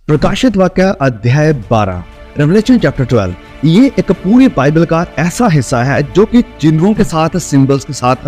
प्रकाशित वाक्य अध्याय 12 रेवलेशन चैप्टर 12 ये एक पूरी बाइबल का ऐसा हिस्सा है जो कि चिन्हों के साथ सिंबल्स के साथ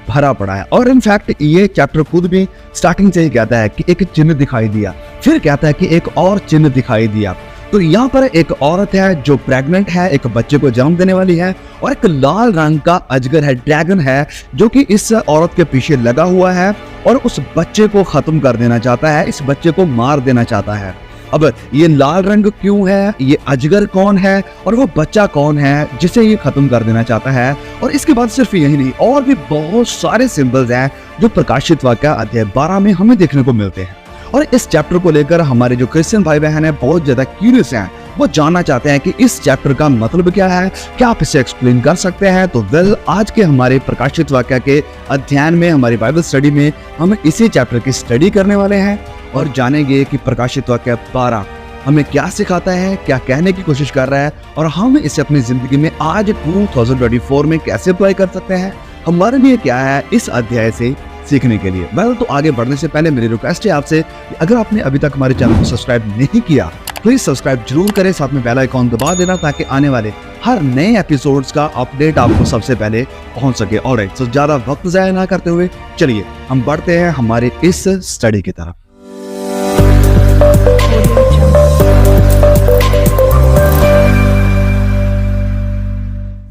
भरा पड़ा है। और इनफैक्ट ये चैप्टर खुद भी स्टार्टिंग से ही कहता है कि एक चिन्ह दिखाई दिया, फिर कहता है कि एक और चिन्ह दिखाई दिया। तो यहाँ पर एक औरत है जो प्रेग्नेंट है, एक बच्चे को जन्म देने वाली है, और एक लाल रंग का अजगर है, ड्रैगन है, जो कि इस औरत के पीछे लगा हुआ है और उस बच्चे को खत्म कर देना चाहता है, इस बच्चे को मार देना चाहता है। अब ये लाल रंग क्यों है, ये अजगर कौन है और वो बच्चा कौन है जिसे ये खत्म कर देना चाहता है। और इसके बाद सिर्फ यही नहीं, और भी बहुत सारे सिंबल्स हैं जो प्रकाशित वाक्य अध्याय 12 में हमें देखने को मिलते हैं। और इस चैप्टर को लेकर हमारे जो क्रिश्चियन भाई बहन हैं बहुत ज्यादा क्यूरियस हैं, वो जानना चाहते हैं कि इस चैप्टर का मतलब क्या है, क्या आप इसे एक्सप्लेन कर सकते हैं। तो आज के हमारे प्रकाशित वाक्य के अध्ययन में, हमारी बाइबल स्टडी में हम इसी चैप्टर की स्टडी करने वाले हैं और जानेंगे कि प्रकाशित वाक्य 12 हमें क्या सिखाता है, क्या कहने की कोशिश कर रहा है, और हम इसे अपनी जिंदगी में आज 2024 में कैसे अप्लाई कर सकते हैं। हमारे लिए क्या है इस अध्याय से सीखने के लिए। तो आगे बढ़ने से पहले मेरी रिक्वेस्ट है आपसे, अगर आपने अभी तक हमारे चैनल को सब्सक्राइब नहीं किया प्लीज सब्सक्राइब जरूर करें, साथ में बेल आइकॉन दबा देना ताकि आने वाले हर नए एपिसोड्स का अपडेट आपको सबसे पहले पहुंच सके। ऑलराइट, तो ज्यादा वक्त जाया ना करते हुए चलिए हम बढ़ते हैं हमारे इस स्टडी की तरफ।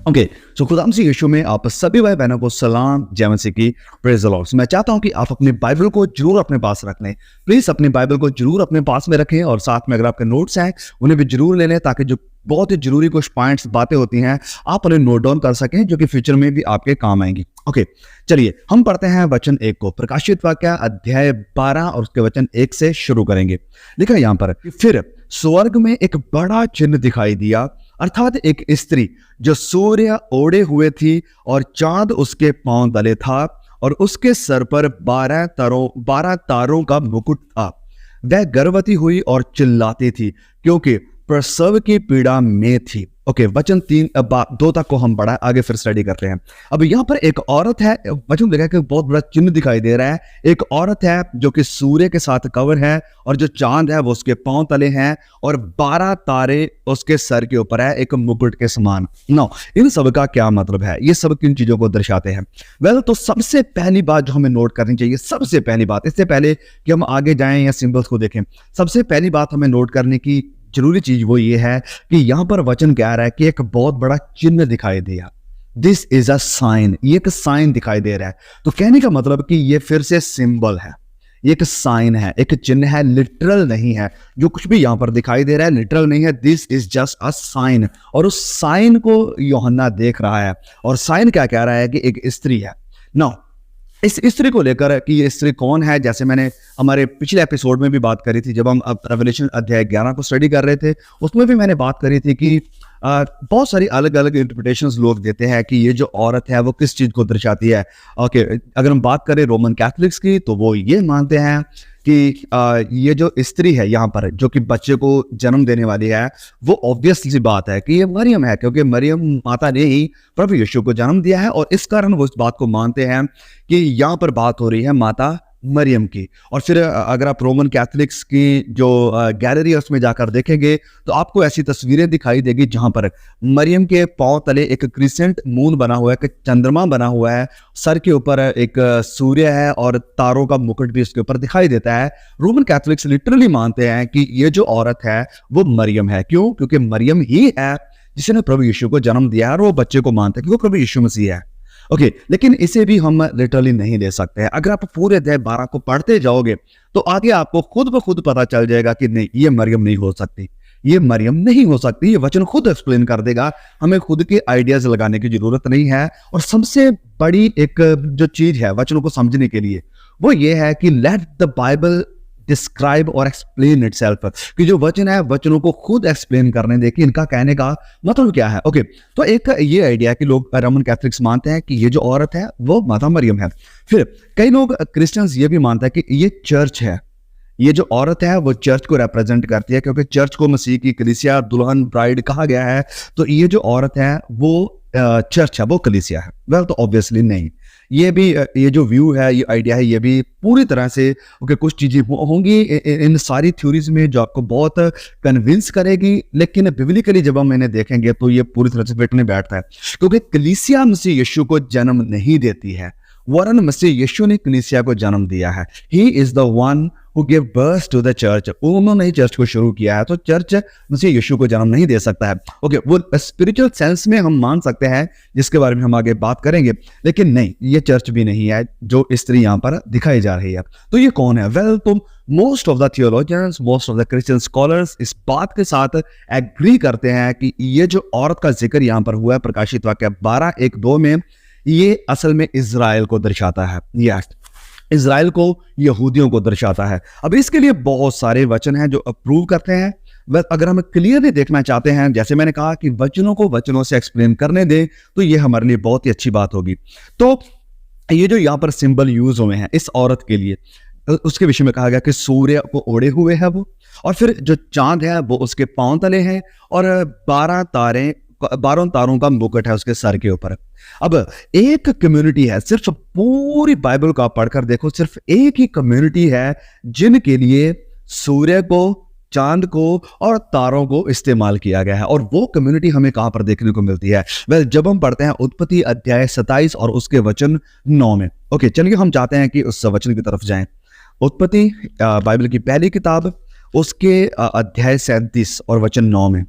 ओके, सो खुदा मसीह यीशु में आप सभी भाई बहनों को सलाम, जय मसीह की, प्रेज द लॉर्ड। मैं चाहता हूं कि आप अपनी बाइबल को जरूर अपने पास रख लें। प्लीज अपनी बाइबल को जरूर अपने पास में रखें, और साथ में अगर आपके नोट्स हैं उन्हें भी जरूर ले लें, ताकि जो बहुत ही जरूरी कुछ पॉइंट्स बातें होती हैं आप उन्हें नोट डाउन कर सकें, जो कि फ्यूचर में भी आपके काम आएंगी। ओके, चलिए हम पढ़ते हैं वचन 1 को। प्रकाशित वाक्य अध्याय 12 और उसके वचन 1 से शुरू करेंगे। लिखा है यहाँ पर, फिर स्वर्ग में एक बड़ा चिन्ह दिखाई दिया, अर्थात एक स्त्री जो सूर्य ओढ़े हुए थी और चांद उसके पांव तले था, और उसके सर पर 12 तारों का मुकुट था। वह गर्भवती हुई और चिल्लाती थी क्योंकि प्रसव की पीड़ा में थी। ओके, वचन 2 तक को हम पढ़ा, आगे फिर स्टडी करते हैं। अब यहाँ पर एक औरत है, वचन देखा कि बहुत बड़ा चिन्ह दिखाई दे रहा है। एक औरत है जो कि सूर्य के साथ कवर है, और जो चांद है वो उसके पांव तले हैं, और 12 तारे उसके सर के ऊपर है, एक मुकुट के समान। नो, इन सब का क्या मतलब है, ये सब किन चीजों को दर्शाते हैं। तो सबसे पहली बात जो हमें नोट करनी चाहिए, सबसे पहली बात, इससे पहले कि हम आगे जाएं या सिंबल्स को देखें, सबसे पहली बात हमें नोट करने की जरूरी चीज वो ये है कि यहां पर वचन कह रहा है कि एक बहुत बड़ा चिन्ह दिखाई दिया। दिस इज अ साइन, ये एक साइन दिखाई दे रहा है। तो कहने का मतलब कि ये फिर से सिंबल है, ये एक साइन है, एक चिन्ह है, लिटरल नहीं है। जो कुछ भी यहां पर दिखाई दे रहा है लिटरल नहीं है, this is just a sign. और उस साइन को यूहन्ना देख रहा है, और साइन क्या कह रहा है कि एक स्त्री है। नाउ इस स्त्री को लेकर कि ये स्त्री कौन है, जैसे मैंने हमारे पिछले एपिसोड में भी बात करी थी, जब हम अब रेवलेशन अध्याय 11 को स्टडी कर रहे थे, उसमें भी मैंने बात करी थी कि बहुत सारी अलग अलग इंटरप्रिटेशंस लोग देते हैं कि ये जो औरत है वो किस चीज को दर्शाती है। ओके, अगर हम बात करें रोमन कैथलिक्स की, तो वो ये मानते हैं कि ये जो स्त्री है यहाँ पर जो कि बच्चे को जन्म देने वाली है, वो ऑब्वियसली बात है कि ये मरियम है, क्योंकि मरियम माता ने ही प्रभु यीशु को जन्म दिया है, और इस कारण वो इस बात को मानते हैं कि यहाँ पर बात हो रही है माता मरियम की। और फिर अगर आप रोमन कैथलिक्स की जो गैलरी है उसमें जाकर देखेंगे तो आपको ऐसी तस्वीरें दिखाई देगी जहां पर मरियम के पांव तले एक क्रिसेंट मून बना हुआ है, एक चंद्रमा बना हुआ है, सर के ऊपर एक सूर्य है, और तारों का मुकुट भी उसके ऊपर दिखाई देता है। रोमन कैथलिक्स लिटरली मानते हैं कि ये जो औरत है वो मरियम है। क्यों? क्योंकि मरियम ही है जिसने प्रभु यीशु को जन्म दिया है, और वो बच्चे को मानते हैं कि वो प्रभु यीशु मसीह है। ओके, लेकिन इसे भी हम लिटरली नहीं ले सकते हैं। अगर आप पूरे अध्याय 12 को पढ़ते जाओगे तो आगे आपको खुद ब खुद पता चल जाएगा कि नहीं, ये मरियम नहीं हो सकती, ये मरियम नहीं हो सकती। ये वचन खुद एक्सप्लेन कर देगा, हमें खुद के आइडियाज लगाने की जरूरत नहीं है। और सबसे बड़ी एक जो चीज है वचनों को समझने के लिए वो ये है कि लेट द बाइबल डिस्क्राइब और एक्सप्लेन इटसेल्फ, कि जो वचन है वचनों को खुद एक्सप्लेन करने दे कि इनका कहने का मतलब क्या है। ओके, तो एक ये आइडिया कि लोग रोमन कैथलिक्स मानते हैं कि ये जो औरत है वो माता मरियम है। फिर कई लोग क्रिश्चियंस ये भी मानते हैं कि ये चर्च है, ये जो औरत है वो चर्च को रिप्रेजेंट करती है, क्योंकि चर्च को मसीह की कलीसिया, दुल्हन, ब्राइड कहा गया है। तो ये जो औरत है वो चर्च है, वो कलीसिया है। तो ऑब्वियसली नहीं, ये भी ये जो व्यू है, ये आइडिया है, ये भी पूरी तरह से ओके कुछ चीज़ें होंगी इन सारी थ्योरीज में जो आपको बहुत कन्विंस करेगी, लेकिन बिब्लिकली जब हम इन्हें देखेंगे तो ये पूरी तरह से फिट नहीं बैठता है, क्योंकि कलीसिया मसीह यीशु को जन्म नहीं देती है, वरन मसीह यीशु ने कलीसिया को जन्म दिया है। He is the one who give birth to the church. उन्होंने ही चर्च को शुरू किया है, तो चर्च मसीह यीशु को जन्म नहीं दे सकता है। ओके, वो स्पिरिचुअल सेंस में हम मान सकते हैं, जिसके बारे में हम आगे बात करेंगे, लेकिन नहीं, ये चर्च भी नहीं है जो स्त्री यहाँ पर दिखाई जा रही है। तो ये कौन है? वेल, तो most of the theologians, most of the Christian scholars इस बात के साथ एग्री करते हैं कि ये जो औरत का जिक्र यहाँ पर हुआ है प्रकाशित वाक्य 12:1-2 में, ये असल में इजराइल को दर्शाता है। यस, इजराइल को, यहूदियों को दर्शाता है। अब इसके लिए बहुत सारे वचन हैं जो अप्रूव करते हैं। वह अगर हम क्लियरली देखना चाहते हैं, जैसे मैंने कहा कि वचनों को वचनों से एक्सप्लेन करने दें, तो ये हमारे लिए बहुत ही अच्छी बात होगी। तो ये जो यहाँ पर सिंबल यूज हुए हैं इस औरत के लिए, उसके विषय में कहा गया कि सूर्य को ओढ़े हुए है वो, और फिर जो चांद है वो उसके पांव तले है, और 12 तारों का मुकुट है उसके सर के ऊपर। अब एक कम्युनिटी है, सिर्फ पूरी बाइबल को आप पढ़कर देखो, सिर्फ एक ही कम्युनिटी है जिनके लिए सूर्य को, चांद को और तारों को इस्तेमाल किया गया है, और वो कम्युनिटी हमें कहां पर देखने को मिलती है? वेल, जब हम पढ़ते हैं उत्पत्ति अध्याय 27 और उसके वचन 9 में। ओके, चलिए हम चाहते हैं कि उस वचन की तरफ जाएं। उत्पत्ति बाइबल की पहली किताब, उसके अध्याय 37 और वचन 9 में।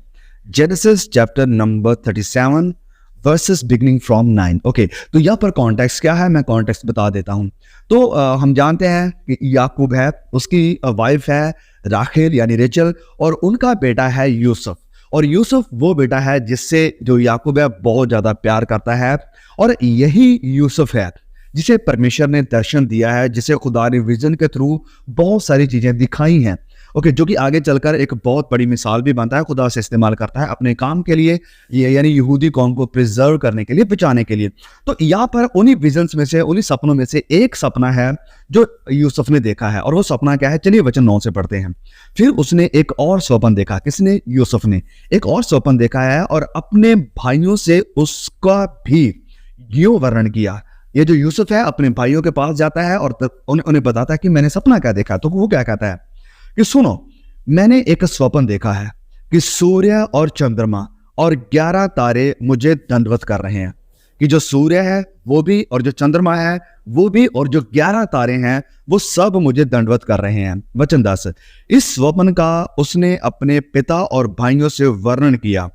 Genesis chapter number 37 versus beginning from 9। Okay, तो यहाँ पर कॉन्टेक्स्ट क्या है, मैं कॉन्टेक्स्ट बता देता हूँ। तो हम जानते हैं कि याकूब है, उसकी वाइफ है राखेल यानी रेचल, और उनका बेटा है यूसुफ। और यूसुफ वो बेटा है जिससे जो याकूब है बहुत ज़्यादा प्यार करता है, और यही यूसुफ है जिसे परमेश्वर ने दर्शन दिया है, जिसे खुदा ने विजन के थ्रू बहुत सारी चीज़ें दिखाई हैं। ओके, जो कि आगे चलकर एक बहुत बड़ी मिसाल भी बनता है, खुदा से इस्तेमाल करता है अपने काम के लिए, ये यानी यहूदी कौम को प्रिजर्व करने के लिए, बचाने के लिए। तो यहाँ पर उन्हीं विजन्स में से, उन्हीं सपनों में से एक सपना है जो यूसुफ ने देखा है, और वो सपना क्या है? चलिए वचन 9 से पढ़ते हैं। फिर उसने एक और स्वप्न देखा। किसने? यूसुफ ने एक और स्वप्न देखा है, और अपने भाइयों से उसका भी यूं वर्णन किया। ये जो यूसुफ है अपने भाइयों के पास जाता है और उन्हें बताता है कि मैंने सपना क्या देखा। तो वो क्या कहता है कि सुनो, मैंने एक स्वप्न देखा है कि सूर्य और चंद्रमा और 11 तारे मुझे दंडवत कर रहे हैं, कि जो सूर्य है वो भी, और जो चंद्रमा है वो भी, और जो 11 तारे हैं वो सब मुझे दंडवत कर रहे हैं। वचन 10, इस स्वप्न का उसने अपने पिता और भाइयों से वर्णन किया,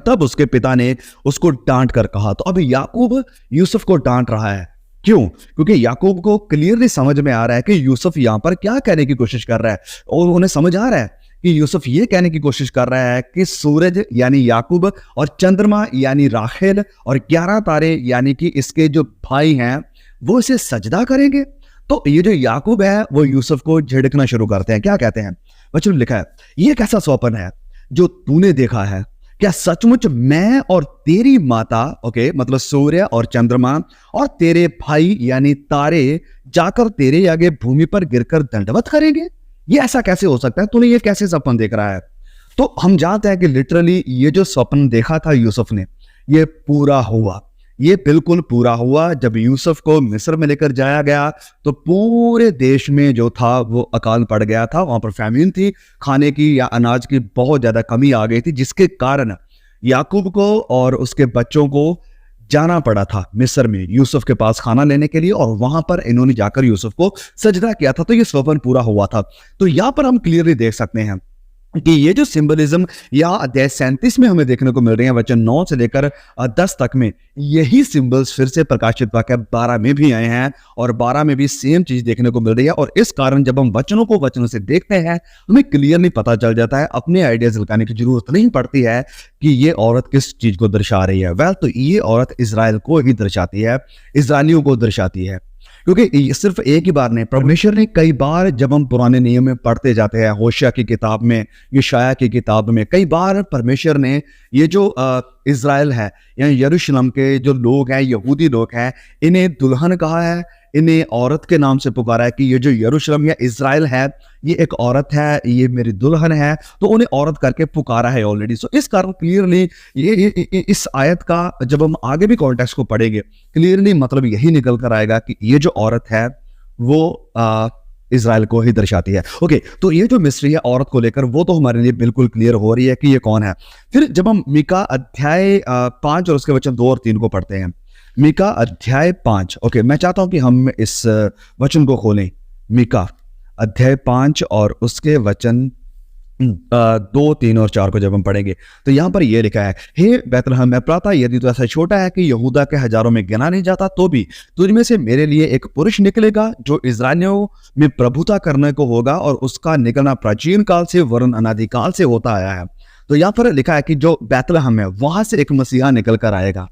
तब उसके पिता ने उसको डांट कर कहा। तो अब याकूब यूसुफ को डांट रहा है। क्यों? क्योंकि याकूब को क्लियरली समझ में आ रहा है कि यूसुफ यहां पर क्या कहने की कोशिश कर रहा है, और उन्हें समझ आ रहा है कि यूसुफ ये कहने की कोशिश कर रहा है कि सूरज यानी याकूब, और चंद्रमा यानी राखेल, और 11 तारे यानी कि इसके जो भाई हैं वो इसे सजदा करेंगे। तो ये जो याकूब है वो यूसुफ को झिड़कना शुरू करते हैं। क्या कहते हैं? वचन लिखा है, ये कैसा स्वप्न है जो तूने देखा है? क्या सचमुच मैं और तेरी माता, ओके मतलब सूर्य और चंद्रमा और तेरे भाई यानी तारे जाकर तेरे आगे भूमि पर गिरकर दंडवत करेंगे? ये ऐसा कैसे हो सकता है? तूने ये कैसे सपन देख रहा है? तो हम जानते हैं कि लिटरली ये जो स्वप्न देखा था यूसुफ ने, ये पूरा हुआ। ये बिल्कुल पूरा हुआ। जब यूसुफ को मिस्र में लेकर जाया गया तो पूरे देश में जो था वो अकाल पड़ गया था, वहां पर फैमिन थी, खाने की या अनाज की बहुत ज्यादा कमी आ गई थी, जिसके कारण याकूब को और उसके बच्चों को जाना पड़ा था मिस्र में यूसुफ के पास खाना लेने के लिए, और वहां पर इन्होंने जाकर यूसुफ को सजदा किया था। तो ये स्वप्न पूरा हुआ था। तो यहां पर हम क्लियरली देख सकते हैं कि ये जो सिंबलिज्म या अध्याय 37 में हमें देखने को मिल रहे हैं, वचन 9 से लेकर 10 तक में, यही सिंबल्स फिर से प्रकाशित वाक्य 12 में भी आए हैं, और 12 में भी सेम चीज देखने को मिल रही है। और इस कारण जब हम वचनों को वचनों से देखते हैं, हमें क्लियरली पता चल जाता है, अपने आइडियाज लगाने की जरूरत नहीं पड़ती है कि ये औरत किस चीज को दर्शा रही है। वेल, तो ये औरत इजराइल को ही दर्शाती है, इजराइलियों को दर्शाती है, क्योंकि सिर्फ एक ही बार नहीं, परमेश्वर ने कई बार, जब हम पुराने नियम में पढ़ते जाते हैं, होशिया की किताब में, यशाया की किताब में, कई बार परमेश्वर ने ये जो इज़राइल है या यरूशलेम के जो लोग हैं, यहूदी लोग हैं, इन्हें दुल्हन कहा है, इन्हें औरत के नाम से पुकारा है कि ये जो यरूशलेम या इज़राइल है, ये एक औरत है, ये मेरी दुल्हन है, तो उन्हें औरत करके पुकारा है ऑलरेडी। सो इस कारण क्लियरली इस आयत का जब हम आगे भी कॉन्टेक्स्ट को पढ़ेंगे, क्लियरली मतलब यही निकल कर आएगा कि ये जो औरत है वो इज़राइल को ही दर्शाती है। ओके, तो ये जो मिस्ट्री है औरत को लेकर, वो तो हमारे लिए बिल्कुल क्लियर हो रही है कि ये कौन है। फिर जब हम मीका अध्याय 5 और उसके वचन 2 और 3 को पढ़ते हैं, मीका अध्याय 5। ओके, मैं चाहता हूं कि हम इस वचन को खोलें। मीका अध्याय 5 और उसके वचन 2, 3 और 4 को जब हम पढ़ेंगे तो यहाँ पर ये लिखा है, हे बैतलहम एफ्राता, यदि तो ऐसा छोटा है कि यहूदा के हजारों में गिना नहीं जाता, तो भी तुझ में से मेरे लिए एक पुरुष निकलेगा जो इस्राएलियों में प्रभुता करने को होगा, और उसका निकलना प्राचीन काल से वरन अनादिकाल से होता आया है। तो यहाँ पर लिखा है कि जो बैतलहम है वहां से एक मसीहा निकल कर आएगा,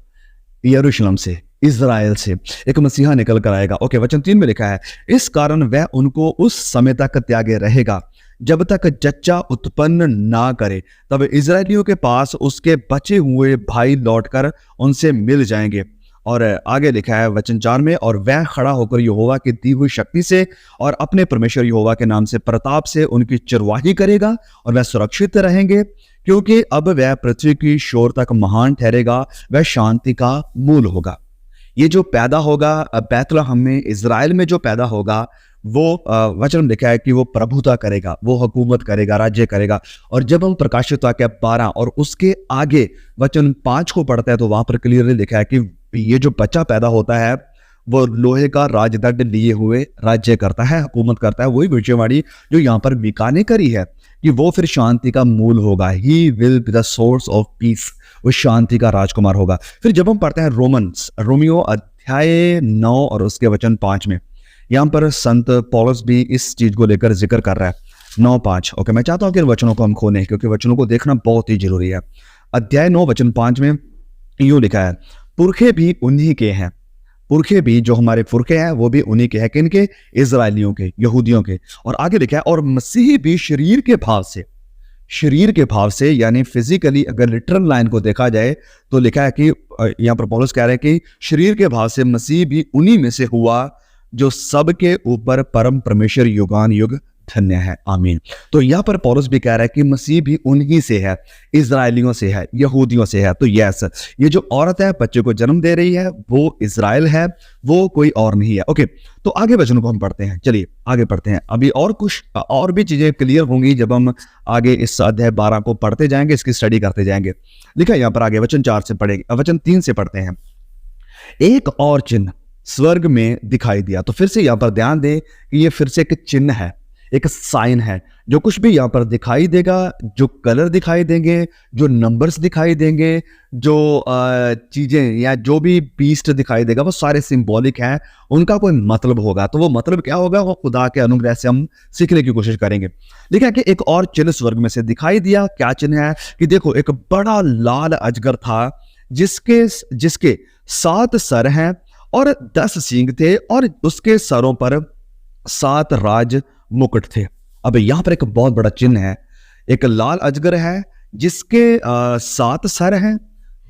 यरूशलेम से, इज़राइल से एक मसीहा निकल कर आएगा। ओके, वचन 3 में लिखा है, इस कारण वह उनको उस समय तक त्यागे रहेगा जब तक जच्चा उत्पन्न ना करे, तब इज़राइलियों के पास उसके बचे हुए भाई लौटकर उनसे मिल जाएंगे। और आगे लिखा है वचन 4 में, और वह खड़ा होकर यहोवा की दी हुई शक्ति से और अपने परमेश्वर यहोवा के नाम से प्रताप से उनकी चरवाही करेगा, और वह सुरक्षित रहेंगे, क्योंकि अब वह पृथ्वी की शोर तक महान ठहरेगा, वह शांति का मूल होगा। ये जो पैदा होगा बैतलहम में, इज़राइल में जो पैदा होगा, वो वचन में लिखा है कि वो प्रभुता करेगा, वो हुकूमत करेगा, राज्य करेगा। और जब हम प्रकाशित वाक्य 12 और उसके आगे वचन 5 को पढ़ते हैं तो वहां पर क्लियरली लिखा है कि ये जो बच्चा पैदा होता है वो लोहे का राजदंड लिए हुए राज्य करता है, हुकूमत करता है। वही भविष्यवाणी जो यहाँ पर मीका ने करी है कि वो फिर शांति का मूल होगा, he will be the source of peace, वो शांति का राजकुमार होगा। फिर जब हम पढ़ते हैं रोमियो अध्याय 9 और उसके वचन 5 में, यहाँ पर संत पौलुस भी इस चीज को लेकर जिक्र कर रहा है, 9:5। ओके, मैं चाहता हूं कि इन वचनों को हम खोलें क्योंकि वचनों को देखना बहुत ही जरूरी है। अध्याय 9 वचन 5 में यूं लिखा है, पुरखे भी उन्हीं के हैं, पुरखे भी जो हमारे पुरखे हैं वो भी उन्हीं के हैं, किनके? इजराइलियों के, यहूदियों के। और आगे लिखा है, और मसीह भी शरीर के भाव से, शरीर के भाव से यानी फिजिकली, अगर लिटरल लाइन को देखा जाए तो लिखा है कि यहाँ पर पौलुस कह रहे हैं कि शरीर के भाव से मसीह भी उन्हीं में से हुआ जो सबके ऊपर परम परमेश्वर युगान युग धन्य है, आमीन। तो यहाँ पर पौलुस भी कह रहा है कि मसीह भी उन्हीं से है, इजराइलियों से है, यहूदियों से है। तो यस, ये जो औरत है बच्चे को जन्म दे रही है वो इजराइल है, वो कोई और नहीं है। ओके, तो आगे वचनों को हम पढ़ते हैं, चलिए आगे पढ़ते हैं। अभी और कुछ और भी चीजें क्लियर होंगी जब हम आगे इस अध्याय 12 को पढ़ते जाएंगे, इसकी स्टडी करते जाएंगे। लिखा है यहाँ पर आगे वचन 4 से पढ़ेंगे, वचन 3 से पढ़ते हैं, एक और चिन्ह स्वर्ग में दिखाई दिया। तो फिर से यहाँ पर ध्यान दें कि ये फिर से एक चिन्ह है, एक साइन है। जो कुछ भी यहाँ पर दिखाई देगा, जो कलर दिखाई देंगे, जो नंबर्स दिखाई देंगे, जो चीजें या जो भी बीस्ट दिखाई देगा, वो सारे सिंबॉलिक हैं, उनका कोई मतलब होगा। तो वो मतलब क्या होगा, वो खुदा के अनुग्रह से हम सीखने की कोशिश करेंगे। देखा कि एक और चिन्ह स्वर्ग में से दिखाई दिया। क्या चिन्ह है कि देखो, एक बड़ा लाल अजगर था जिसके 7 सर हैं और 10 सींग थे, और उसके सरों पर 7 राज मुकुट थे। अब यहां पर एक बहुत बड़ा चिन्ह है, एक लाल अजगर है जिसके 7 सर हैं,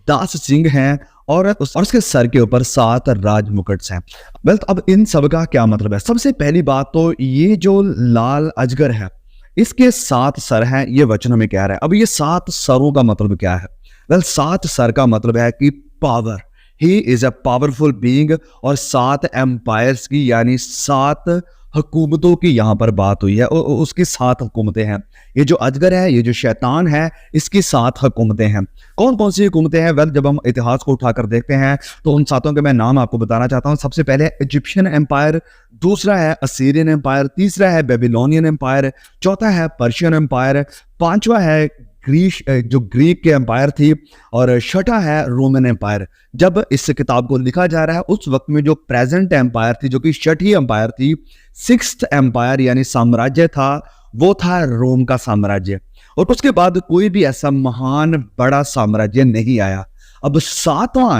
10 सींग हैं, और उसके सर के ऊपर 7 राज मुकुट हैं। वेल, अब इन सब का क्या मतलब है? सबसे पहली बात तो ये जो लाल अजगर है इसके 7 सर हैं, ये वचन हमें कह रहा है। अब ये 7 सरों का मतलब क्या है? वेल, 7 सर का मतलब है कि power, he is a powerful being, और 7 एम्पायर्स की यानी 7 हुकूमतों की यहाँ पर बात हुई है, और उसकी 7 हुकूमतें हैं। ये जो अजगर है, ये जो शैतान है, इसकी 7 हुकूमतें हैं। कौन कौन सी हुकूमतें हैं? वेल, जब हम इतिहास को उठाकर देखते हैं तो उन 7 के मैं नाम आपको बताना चाहता हूँ। सबसे पहले इजिप्शियन एम्पायर, दूसरा है असीरियन एम्पायर, तीसरा है बेबीलोनियन एम्पायर, चौथा है पर्शियन एम्पायर, पांचवा है ग्रीक के एम्पायर थी, और छठा है रोमन एम्पायर। जब इस किताब को लिखा जा रहा है उस वक्त में जो प्रेजेंट एम्पायर थी, जो कि छठी एम्पायर थी, 6th एम्पायर यानी साम्राज्य था, वो था रोम का साम्राज्य। और उसके बाद कोई भी ऐसा महान बड़ा साम्राज्य नहीं आया। अब 7वां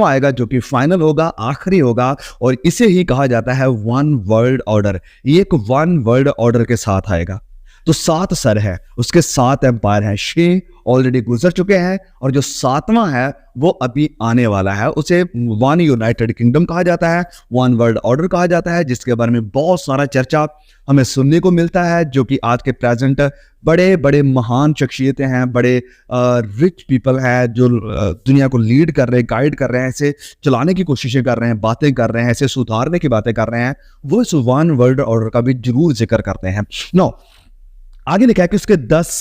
आएगा जो कि फाइनल होगा, आखिरी होगा, और इसे ही कहा जाता है वन वर्ल्ड ऑर्डर। ये एक वन वर्ल्ड ऑर्डर के साथ आएगा। तो 7 सर है, उसके 7 एम्पायर हैं। 6 ऑलरेडी गुजर चुके हैं और जो 7वां है वो अभी आने वाला है। उसे वन यूनाइटेड किंगडम कहा जाता है, वन वर्ल्ड ऑर्डर कहा जाता है, जिसके बारे में बहुत सारा चर्चा हमें सुनने को मिलता है, जो कि आज के प्रेजेंट बड़े बड़े महान शख्सियतें हैं, बड़े रिच पीपल हैं, जो दुनिया को लीड कर रहे हैं, गाइड कर रहे हैं, ऐसे चलाने की कोशिशें कर रहे हैं, बातें कर रहे हैं, ऐसे सुधारने की बातें कर रहे हैं, वो इस वन वर्ल्ड ऑर्डर का भी जरूर जिक्र करते हैं। नो, आगे लिखा है कि उसके 10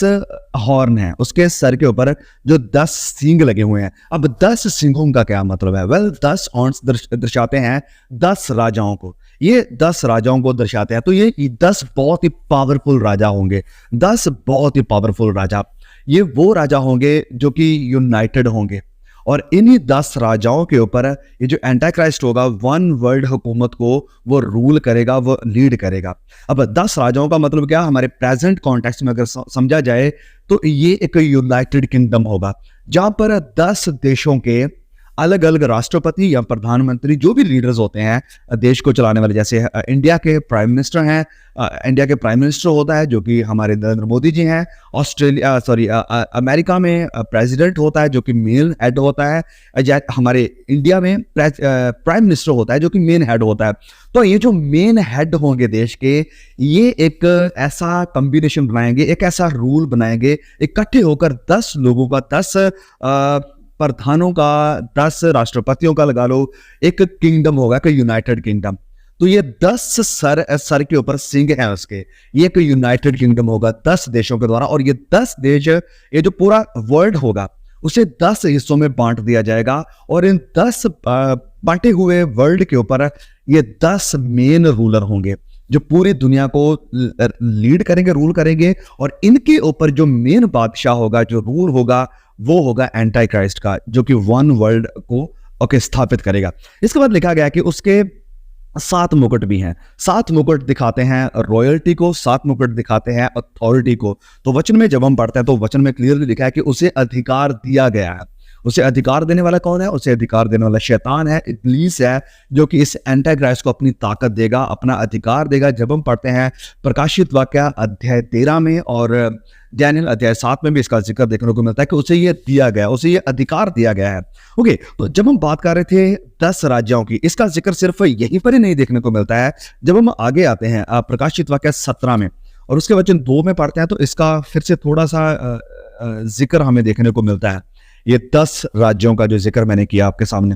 हॉर्न हैं, उसके सर के ऊपर जो 10 सींग लगे हुए हैं। अब 10 सींगों का क्या मतलब है? वेल, 10 हॉर्न्स दर्शाते हैं 10 राजाओं को। ये 10 राजाओं को दर्शाते हैं, तो ये 10 बहुत ही पावरफुल राजा होंगे। 10 बहुत ही पावरफुल राजा, ये वो राजा होंगे जो कि यूनाइटेड होंगे, और इन्हीं 10 राजाओं के ऊपर ये जो एंटी क्राइस्ट होगा, वन वर्ल्ड हुकूमत को वो रूल करेगा, वो लीड करेगा। अब 10 राजाओं का मतलब क्या? हमारे प्रेजेंट कॉन्टेक्स्ट में अगर समझा जाए तो ये एक यूनाइटेड किंगडम होगा, जहां पर 10 देशों के अलग अलग राष्ट्रपति या प्रधानमंत्री, जो भी लीडर्स होते हैं देश को चलाने वाले, जैसे इंडिया के प्राइम मिनिस्टर हैं, इंडिया के प्राइम मिनिस्टर होता है जो कि हमारे नरेंद्र मोदी जी हैं। अमेरिका में प्रेसिडेंट होता है जो कि मेन हेड होता है। हमारे इंडिया में प्राइम मिनिस्टर होता है जो कि मेन हेड होता है। तो ये जो मेन हेड होंगे देश के, ये एक ऐसा कॉम्बिनेशन बनाएंगे, एक ऐसा रूल बनाएंगे, इकट्ठे होकर 10 लोगों का, 10 प्रधानों का, 10 राष्ट्रपतियों का लगा लो, एक किंगडम होगा, एक यूनाइटेड किंगडम। तो ये 10 सर के ऊपर सिंह हैं उसके, ये एक यूनाइटेड किंगडम होगा 10 देशों के द्वारा। और ये 10 देश, ये जो पूरा वर्ल्ड होगा, उसे 10 हिस्सों में बांट दिया जाएगा, और इन 10 बांटे हुए वर्ल्ड के ऊपर ये 10 मेन रूलर होंगे जो पूरी दुनिया को लीड करेंगे, रूल करेंगे। और इनके ऊपर जो मेन बादशाह होगा, जो रूल होगा, वो होगा एंटी क्राइस्ट का, जो कि वन वर्ल्ड को स्थापित करेगा। इसके बाद लिखा गया कि उसके 7 मुकुट भी हैं। 7 मुकुट दिखाते हैं रॉयल्टी को, 7 मुकुट दिखाते हैं अथॉरिटी को। तो वचन में जब हम पढ़ते हैं तो वचन में क्लियरली लिखा है कि उसे अधिकार दिया गया है। उसे अधिकार देने वाला कौन है? उसे अधिकार देने वाला शैतान है, इब्लीस है, जो कि इस एंटी क्राइस्ट को अपनी ताकत देगा, अपना अधिकार देगा। जब हम पढ़ते हैं प्रकाशित वाक्य अध्याय 13 में और डैनियल अध्याय 7 में भी इसका जिक्र देखने को मिलता है कि उसे ये दिया गया, उसे ये अधिकार दिया गया है। ओके, तो जब हम बात कर रहे थे 10 राज्यों की, इसका जिक्र सिर्फ यहीं पर ही नहीं देखने को मिलता है। जब हम आगे आते हैं प्रकाशित वाक्य 17 में और उसके वचन 2 में पढ़ते हैं, तो इसका फिर से थोड़ा सा जिक्र हमें देखने को मिलता है। ये 10 राज्यों का जो जिक्र मैंने किया आपके सामने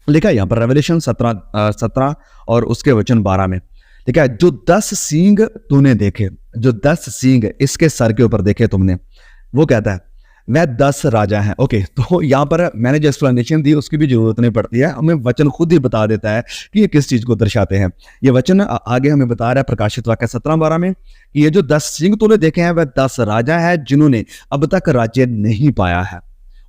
लिखा है यहाँ पर, रेवलेशन 17 और उसके वचन 12 में लिखा है, जो 10 सींग तूने देखे, जो 10 सींग इसके सर के ऊपर देखे तुमने, वो कहता है वह 10 राजा हैं। ओके, तो यहाँ पर मैंने जो एक्सप्लेनेशन दी उसकी भी जरूरत नहीं पड़ती है, हमें वचन खुद ही बता देता है कि ये किस चीज को दर्शाते हैं। ये वचन आगे हमें बता रहा है प्रकाशित वाक्य 17-12 में कि ये जो 10 सींग तूने देखे हैं वह 10 राजा है जिन्होंने अब तक राज्य नहीं पाया है।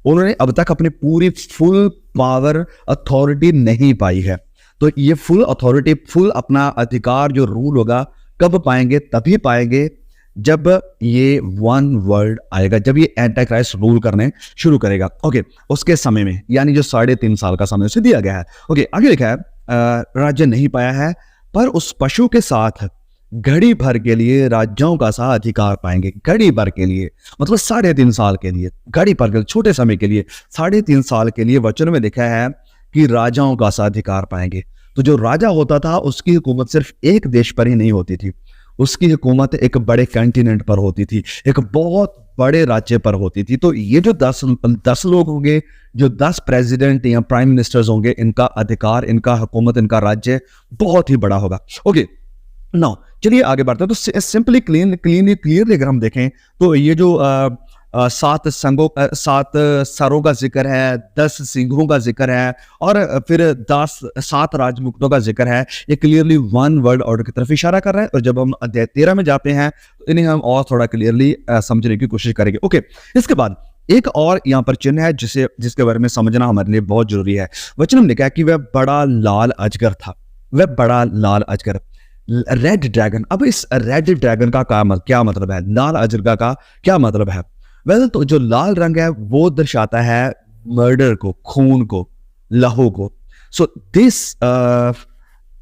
उन्होंने अब तक अपनी पूरी फुल पावर अथॉरिटी नहीं पाई है। तो ये फुल अथॉरिटी, फुल अपना अधिकार, जो रूल होगा, कब पाएंगे? तभी पाएंगे जब ये वन वर्ल्ड आएगा, जब ये एंटी क्राइस्ट रूल करने शुरू करेगा। ओके, उसके समय में, यानी जो 3.5 साल का समय उसे दिया गया है। ओके, आगे लिखा है राज्य नहीं पाया है, पर उस पशु के साथ घड़ी भर के लिए राज्यों का सा अधिकार पाएंगे। घड़ी भर के लिए मतलब 3.5 साल के लिए, घड़ी भर के छोटे समय के लिए, 3.5 साल के लिए वचन में लिखा है कि राजाओं का सा अधिकार पाएंगे। तो जो राजा होता था उसकी हुकूमत सिर्फ एक देश पर ही नहीं होती थी, उसकी हुकूमत एक बड़े कंटिनेंट पर होती थी, एक बहुत बड़े राज्य पर होती थी। तो ये जो 10 लोग होंगे, जो 10 प्रेसिडेंट या प्राइम मिनिस्टर्स होंगे, इनका अधिकार, इनका हुकूमत, इनका राज्य बहुत ही बड़ा होगा। ओके, नाउ चलिए आगे बढ़ते हैं। तो सिंपली क्लियरली अगर हम देखें तो ये जो 7 सरों का जिक्र है, 10 सिंहों का जिक्र है और फिर 7 राजमुकुटों का जिक्र है, ये क्लियरली वन वर्ल्ड ऑर्डर की तरफ इशारा कर रहा है। और जब हम अध्याय 13 में जाते हैं तो इन्हें हम और थोड़ा क्लियरली समझने की कोशिश करेंगे। ओके, इसके बाद एक और यहाँ पर चिन्ह है जिसके बारे में समझना हमारे लिए बहुत जरूरी है। वचन में लिखा है कि वह बड़ा लाल अजगर था, वह बड़ा लाल अजगर, रेड ड्रैगन। अब इस रेड ड्रैगन का क्या मतलब है? लाल अजगर का क्या मतलब है? वेल, तो जो लाल रंग है वो दर्शाता है मर्डर को, खून को, लहू को। So this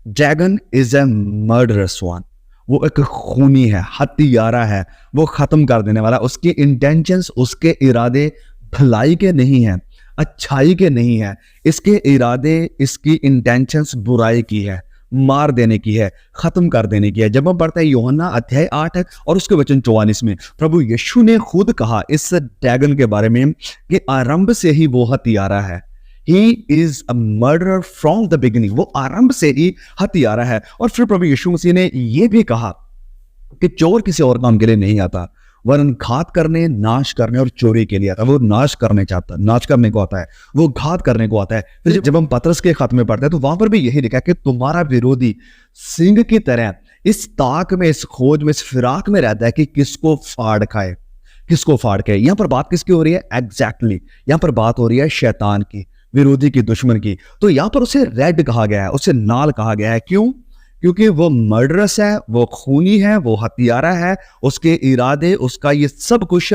dragon is a murderous one. वो एक खूनी है, हत्यारा है, वो ख़त्म कर देने वाला। उसके इंटेंशंस, उसके इरादे भलाई के नहीं हैं, अच्छाई के नहीं है। इसके इरादे, इसकी इंटेंशंस बुराई की है, मार देने की है, खत्म कर देने की है। जब हम पढ़ते हैं यूहन्ना अध्याय 8 और उसके वचन 44 में, प्रभु यीशु ने खुद कहा इस ड्रैगन के बारे में कि आरंभ से ही वो हत्यारा है। He is a murderer from the beginning। वो आरंभ से ही हत्यारा है। और फिर प्रभु यीशु मसीह ने ये भी कहा कि चोर किसी और काम के लिए नहीं आता, वरन घात करने, नाश करने और चोरी के लिए आता। वो नाश करने को आता है, वो घात करने को आता है। फिर जब हम पतरस के खत में पढ़ते हैं तो वहां पर भी यही लिखा है कि तुम्हारा विरोधी सिंह की तरह इस ताक में, इस खोज में, इस फिराक में रहता है कि किसको फाड़ खाए, किसको फाड़ खाए। यहां पर बात किसकी हो रही है? एग्जैक्टली यहां पर बात हो रही है शैतान की, विरोधी की, दुश्मन की। तो यहां पर उसे रेड कहा गया है, उसे नाल कहा गया है। क्यों? क्योंकि वो मर्डरस है, वो खूनी है, वो हत्यारा है। उसके इरादे, उसका ये सब कुछ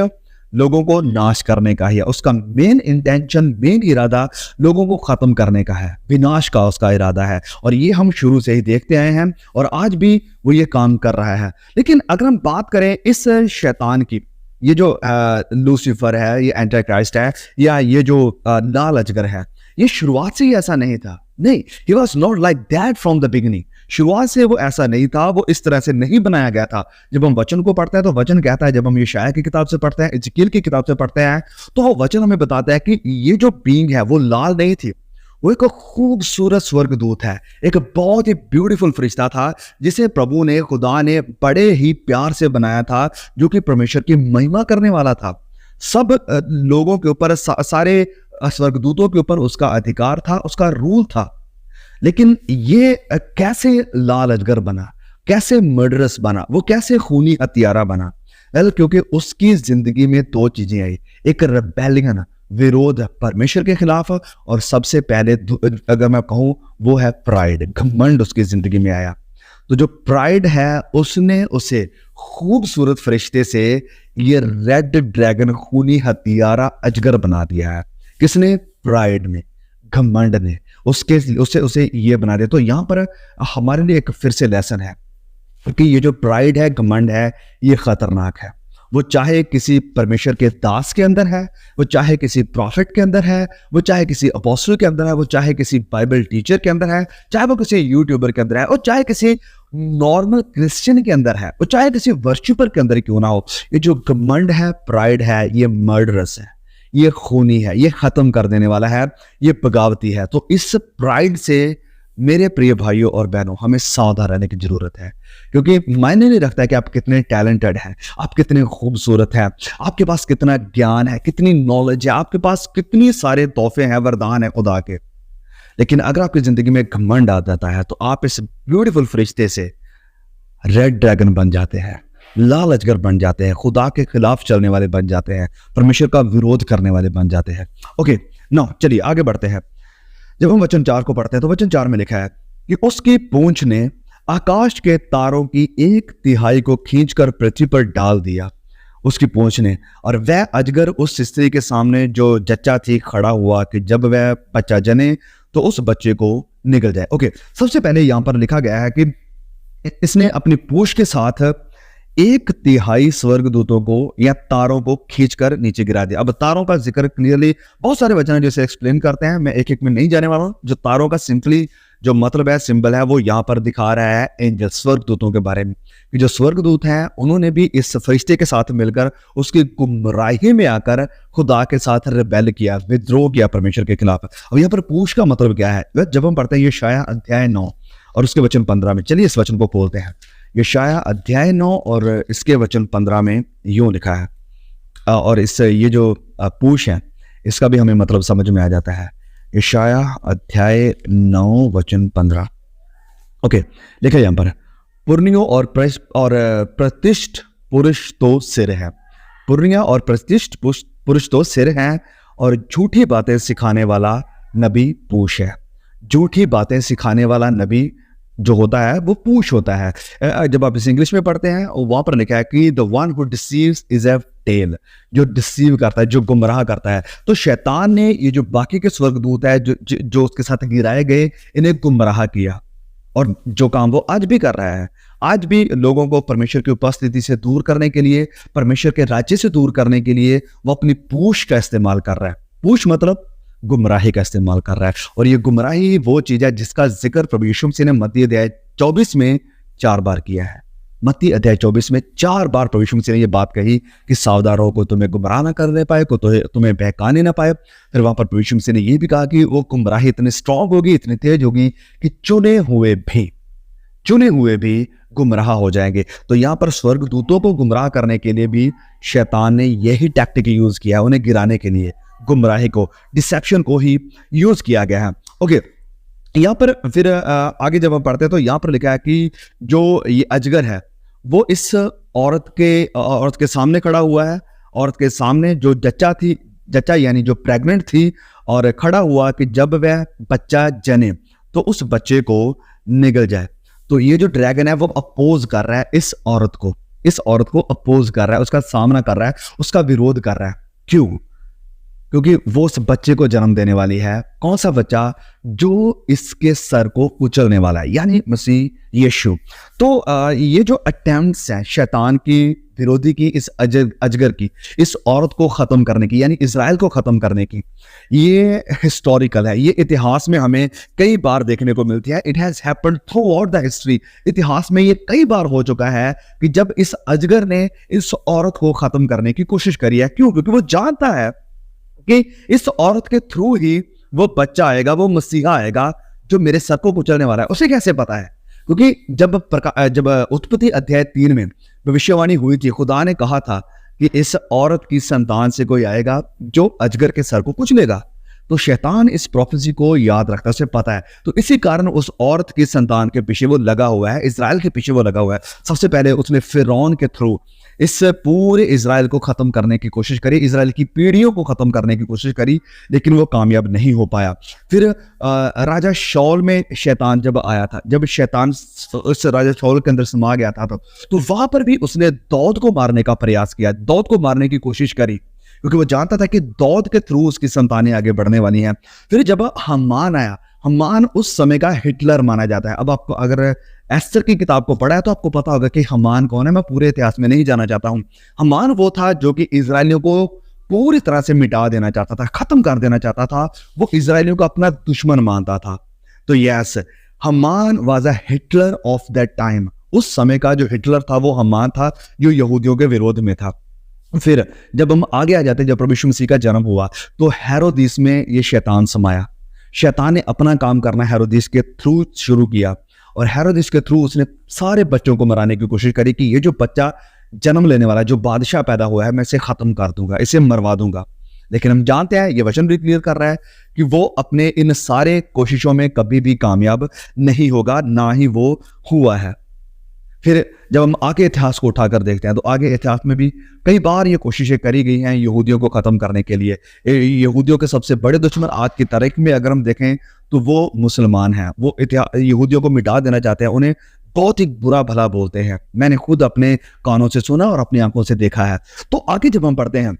लोगों को नाश करने का ही है। उसका मेन इंटेंशन, मेन इरादा लोगों को खत्म करने का है, विनाश का उसका इरादा है। और ये हम शुरू से ही देखते आए हैं और आज भी वो ये काम कर रहा है। लेकिन अगर हम बात करें इस शैतान की, ये जो लूसीफर है, ये एंटी क्राइस्ट है, या ये जो लाल अजगर है, ये शुरुआत से ही ऐसा नहीं था। नहीं, he was not like that from the beginning। शुरुआत से वो ऐसा नहीं था, वो इस तरह से नहीं बनाया गया था। जब हम वचन को पढ़ते हैं तो वचन कहता है, जब हम यशायाह की किताब से पढ़ते हैं, इजकील की किताब से पढ़ते हैं, तो वचन हमें बताता है कि ये जो बीइंग है वो लाल नहीं थी, वो एक खूबसूरत स्वर्गदूत है, एक बहुत ही ब्यूटीफुल फरिश्ता था जिसे प्रभु ने, खुदा ने बड़े ही प्यार से बनाया था, जो कि परमेश्वर की महिमा करने वाला था। सब लोगों के ऊपर, सारे स्वर्गदूतों के ऊपर उसका अधिकार था, उसका रूल था। लेकिन ये कैसे लाल अजगर बना, कैसे मर्डरस बना, वो कैसे खूनी हत्यारा बना? वेल, क्योंकि उसकी जिंदगी में दो चीजें आई। एक रेबेलियन, विरोध परमेश्वर के खिलाफ, और सबसे पहले अगर मैं कहूं वो है प्राइड, घमंड उसकी जिंदगी में आया। तो जो प्राइड है उसने उसे खूबसूरत फरिश्ते से ये रेड ड्रैगन, खूनी हत्यारा अजगर बना दिया है। किसने? प्राइड ने, घमंड ने उसे ये बना दिया। तो यहां पर हमारे लिए एक फिर से लेसन है कि ये जो प्राइड है, घमंड है, ये खतरनाक है। वो चाहे किसी परमेश्वर के दास के अंदर है, वो चाहे किसी प्रॉफिट के अंदर है, वो चाहे किसी अपोस्टल के अंदर है, वो चाहे किसी बाइबल टीचर के अंदर है, चाहे वो किसी यूट्यूबर के अंदर है, और चाहे किसी नॉर्मल क्रिश्चियन के अंदर है, वो चाहे किसी वर्शिपर के अंदर क्यों ना हो। ये जो घमंड है, प्राइड है, ये मर्डरस है, ये खूनी है, ये खत्म कर देने वाला है, ये बगावती है। तो इस प्राइड से मेरे प्रिय भाइयों और बहनों, हमें सावधान रहने की जरूरत है। क्योंकि मायने नहीं रखता है कि आप कितने टैलेंटेड हैं, आप कितने खूबसूरत हैं, आपके पास कितना ज्ञान है, कितनी नॉलेज है, आपके पास कितनी सारे तोहफे हैं, वरदान है खुदा के। लेकिन अगर आपकी जिंदगी में घमंड आ जाता है तो आप इस ब्यूटीफुल फरिश्ते से रेड ड्रैगन बन जाते हैं, लाल अजगर बन जाते हैं, खुदा के खिलाफ चलने वाले बन जाते हैं, परमेश्वर का विरोध करने वाले बन जाते हैं। ओके, नाउ चलिए आगे बढ़ते हैं। जब हम वचन 4 को पढ़ते हैं तो वचन 4 में लिखा है कि उसकी पूंछ ने आकाश के तारों की 1/3 को खींचकर पृथ्वी पर डाल दिया, उसकी पूंछ ने। और वह अजगर उस स्त्री के सामने जो जच्चा थी खड़ा हुआ कि जब वह बच्चा जने तो उस बच्चे को निगल जाए। ओके, सबसे पहले यहां पर लिखा गया है कि इसने अपनी पूंछ के साथ 1/3 स्वर्गदूतों को या तारों को खींचकर नीचे गिरा दिया। अब तारों का जिक्र क्लियरली बहुत सारे वचन जैसे एक्सप्लेन करते हैं, मैं एक एक में नहीं जाने वाला हूं। जो तारों का सिंपली जो मतलब है, सिंबल है, वो यहां पर दिखा रहा है एंजल, स्वर्गदूतों के बारे में। कि जो स्वर्गदूत हैं उन्होंने भी इस फरिश्ते के साथ मिलकर उसकी गुमराही में आकर खुदा के साथ रिबेल किया, विद्रोह किया परमेश्वर के खिलाफ। अब यहाँ पर पूछ का मतलब क्या है? जब हम पढ़ते हैं यशायाह अध्याय 9 और उसके वचन 15 में, चलिए इस वचन को खोलते हैं। यशायाह अध्याय 9 और इसके वचन 15 में यूं लिखा है, और इस ये जो पूछ है इसका भी हमें मतलब समझ में आ जाता है। यशायाह अध्याय 9 वचन 15। ओके, लिखा है यहाँ पर, पुर्नियों और प्रतिष्ठ पुरुष तो सिर है, पुर्निया और प्रतिष्ठ पुरुष तो सिर हैं, और झूठी बातें सिखाने वाला नबी पूछ है। झूठी बातें सिखाने वाला नबी जो होता है वो पूछ होता है। जब आप इस इंग्लिश में पढ़ते हैं वहां पर लिखा है कि the one who deceives is a tale, जो डिसीव करता है, जो गुमराह करता है। तो शैतान ने ये जो बाकी के स्वर्गदूत है जो उसके साथ गिराए गए, इन्हें गुमराह किया, और जो काम वो आज भी कर रहा है। आज भी लोगों को परमेश्वर की उपस्थिति से दूर करने के लिए, परमेश्वर के राज्य से दूर करने के लिए वो अपनी पूछ का इस्तेमाल कर रहा है। पूछ मतलब गुमराही का इस्तेमाल कर रहा है। और ये गुमराही वो चीज है जिसका जिक्र प्रभु यीशु मसीह ने मत्ती अध्याय 24 में 4 बार किया है। मत्ती अध्याय 24 में 4 बार प्रभु यीशु मसीह ने ये बात कही कि सावधान रहो, को तुम्हें गुमराह ना करने पाए, को तुम्हें बहकाने ना पाए। फिर वहां पर प्रभु यीशु मसीह ने ये भी कहा कि वो गुमराही इतनी स्ट्रांग होगी, इतनी तेज होगी कि चुने हुए भी गुमराह हो जाएंगे। तो यहाँ पर स्वर्गदूतों को गुमराह करने के लिए भी शैतान ने यही टैक्टिक यूज किया है, उन्हें गिराने के लिए। गुमराही को, डिसेप्शन को ही यूज किया गया है। ओके, यहाँ पर फिर आगे जब हम पढ़ते हैं तो यहाँ पर लिखा है कि जो ये अजगर है वो इस औरत के सामने खड़ा हुआ है। औरत के सामने जो जच्चा यानी जो प्रेग्नेंट थी, और खड़ा हुआ कि जब वह बच्चा जने तो उस बच्चे को निगल जाए। तो ये जो ड्रैगन है वो अपोज कर रहा है इस औरत को अपोज कर रहा है, उसका सामना कर रहा है, उसका विरोध कर रहा है। क्यों? क्योंकि वो उस बच्चे को जन्म देने वाली है। कौन सा बच्चा? जो इसके सर को कुचलने वाला है, यानी मसीह यीशु। तो ये जो अटेम्प्ट्स हैं शैतान की, विरोधी की, इस अजगर की, इस औरत को खत्म करने की, यानी इजराइल को खत्म करने की, ये हिस्टोरिकल है। ये इतिहास में हमें कई बार देखने को मिलती है। It has happened through out the history. इतिहास में ये कई बार हो चुका है कि जब इस अजगर ने इस औरत को खत्म करने की कोशिश करी है। क्यों? क्योंकि वो जानता है कि इस औरत के थ्रू ही वो बच्चा आएगा, वो मसीहा आएगा जो मेरे सर को कुचलने वाला है। उसे कैसे पता है? क्योंकि जब उत्पत्ति अध्याय 3 में भविष्यवाणी हुई थी, खुदा ने कहा था कि इस औरत की संतान से कोई आएगा जो अजगर के सर को कुचलेगा। तो शैतान इस प्रोफेसी को याद रखता है, उसे पता है। तो इसी कारण उस औरत की संतान के पीछे वो लगा हुआ है, इजराइल के पीछे वो लगा हुआ है। सबसे पहले उसने फिरौन के थ्रू इस पूरे इजराइल को खत्म करने की कोशिश करी, इजराइल की पीढ़ियों को खत्म करने की कोशिश करी, लेकिन वो कामयाब नहीं हो पाया। फिर राजा शौल में शैतान जब आया था, जब शैतान उस राजा शौल के अंदर समा गया था, तो वहां पर भी उसने दाऊद को मारने का प्रयास किया, दाऊद को मारने की कोशिश करी, क्योंकि वो जानता था कि दाऊद के थ्रू उसकी संतानें आगे बढ़ने वाली हैं। फिर जब हम्मान आया, हम्मान उस समय का हिटलर माना जाता है। अब आपको अगर एस्तर की किताब को पढ़ा है तो आपको पता होगा कि हम्मान कौन है। मैं पूरे इतिहास में नहीं जाना चाहता हूं। हम्मान वो था जो कि इजरायलियों को पूरी तरह से मिटा देना चाहता था, खत्म कर देना चाहता था। वो इजरायलियों को अपना दुश्मन मानता था। तो yes, Haman was a Hitler of that time. उस समय का जो हिटलर था वो हम्मान था, जो यहूदियों के विरोध में था। फिर जब हम आगे आ जाते हैं, जब प्रभु यीशु मसीह का जन्म हुआ, तो हेरोदिस में ये शैतान समाया। शैतान ने अपना काम करना हेरोदिस के थ्रू शुरू किया, और हेरोदिस के थ्रू उसने सारे बच्चों को मराने की कोशिश करी कि ये जो बच्चा जन्म लेने वाला, जो बादशाह पैदा हुआ है, मैं इसे खत्म कर दूंगा, इसे मरवा दूंगा। लेकिन हम जानते हैं, ये वचन भी क्लियर कर रहा है कि वो अपने इन सारे कोशिशों में कभी भी कामयाब नहीं होगा, ना ही वो हुआ है। फिर जब हम आगे इतिहास को उठाकर देखते हैं, तो आगे इतिहास में भी कई बार ये कोशिशें करी गई हैं यहूदियों को खत्म करने के लिए। यहूदियों के सबसे बड़े दुश्मन आज की तारीख में अगर हम देखें तो वो मुसलमान हैं। वो यहूदियों को मिटा देना चाहते हैं, उन्हें बहुत ही बुरा भला बोलते हैं। मैंने खुद अपने कानों से सुना और अपनी आंखों से देखा है। तो आगे जब हम पढ़ते हैं,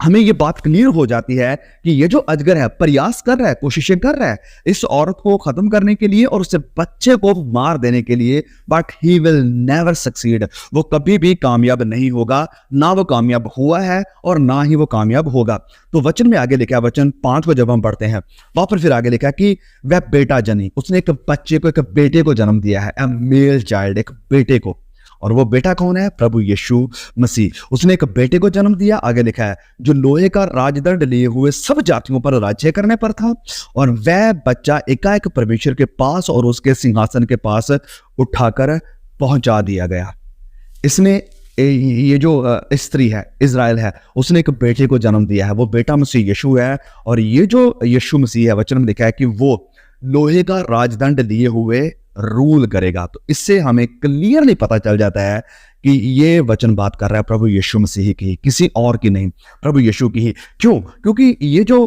हमें ये बात क्लियर हो जाती है कि ये जो अजगर है प्रयास कर रहा है, कोशिशें कर रहा है इस औरत को खत्म करने के लिए और उससे बच्चे को मार देने के लिए, but he will never succeed. वो कभी भी कामयाब नहीं होगा, ना वो कामयाब हुआ है और ना ही वो कामयाब होगा। तो वचन में आगे लिखा, वचन 5 को जब हम पढ़ते हैं, वहां पर फिर आगे लिखा कि वह बेटा जनी, उसने एक बच्चे को, एक बेटे को जन्म दिया है, अ मेल चाइल्ड, एक बेटे को। और वो बेटा कौन है? प्रभु यीशु मसीह। उसने एक बेटे को जन्म दिया। आगे लिखा है, जो लोहे का राजदंड लिए हुए सब जातियों पर राज्य करने पर था, और वह बच्चा एकाएक परमेश्वर के पास और उसके सिंहासन के पास उठाकर पहुंचा दिया गया। इसने, ये जो स्त्री है, इजराइल है, उसने एक बेटे को जन्म दिया है। वो बेटा मसीह यीशु है। और ये जो यीशु मसीह है, वचन में लिखा है कि वो लोहे का राजदंड लिए हुए रूल करेगा। तो इससे हमें क्लियरली पता चल जाता है कि ये वचन बात कर रहा है प्रभु यीशु मसीह की, किसी और की नहीं, प्रभु यीशु की ही। क्यों? क्योंकि ये जो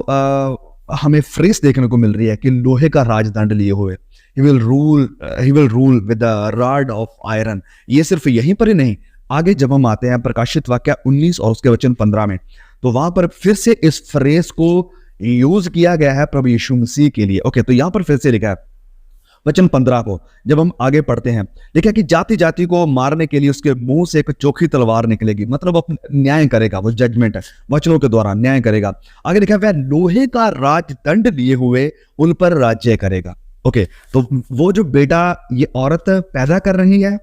हमें फ्रेज देखने को मिल रही है कि लोहे का राजदंड लिए हुए, he will rule with the rod of iron। ये सिर्फ यहीं पर ही नहीं, आगे जब हम आते हैं प्रकाशित वाक्य 19 और उसके वचन 15 में, तो वहां पर फिर से इस फ्रेज को यूज किया गया है प्रभु यीशु मसीह के लिए। ओके, तो यहां पर फिर से लिखा है, वचन 15 को जब हम आगे पढ़ते हैं, देखिए कि जाति जाति को मारने के लिए उसके मुंह से एक चोखी तलवार निकलेगी, मतलब अब न्याय करेगा, वो जजमेंट है, वचनों के द्वारा न्याय करेगा। आगे देखा वह लोहे का राजदंड लिए हुए उन पर राज्य करेगा। ओके, तो वो जो बेटा ये औरत पैदा कर रही है,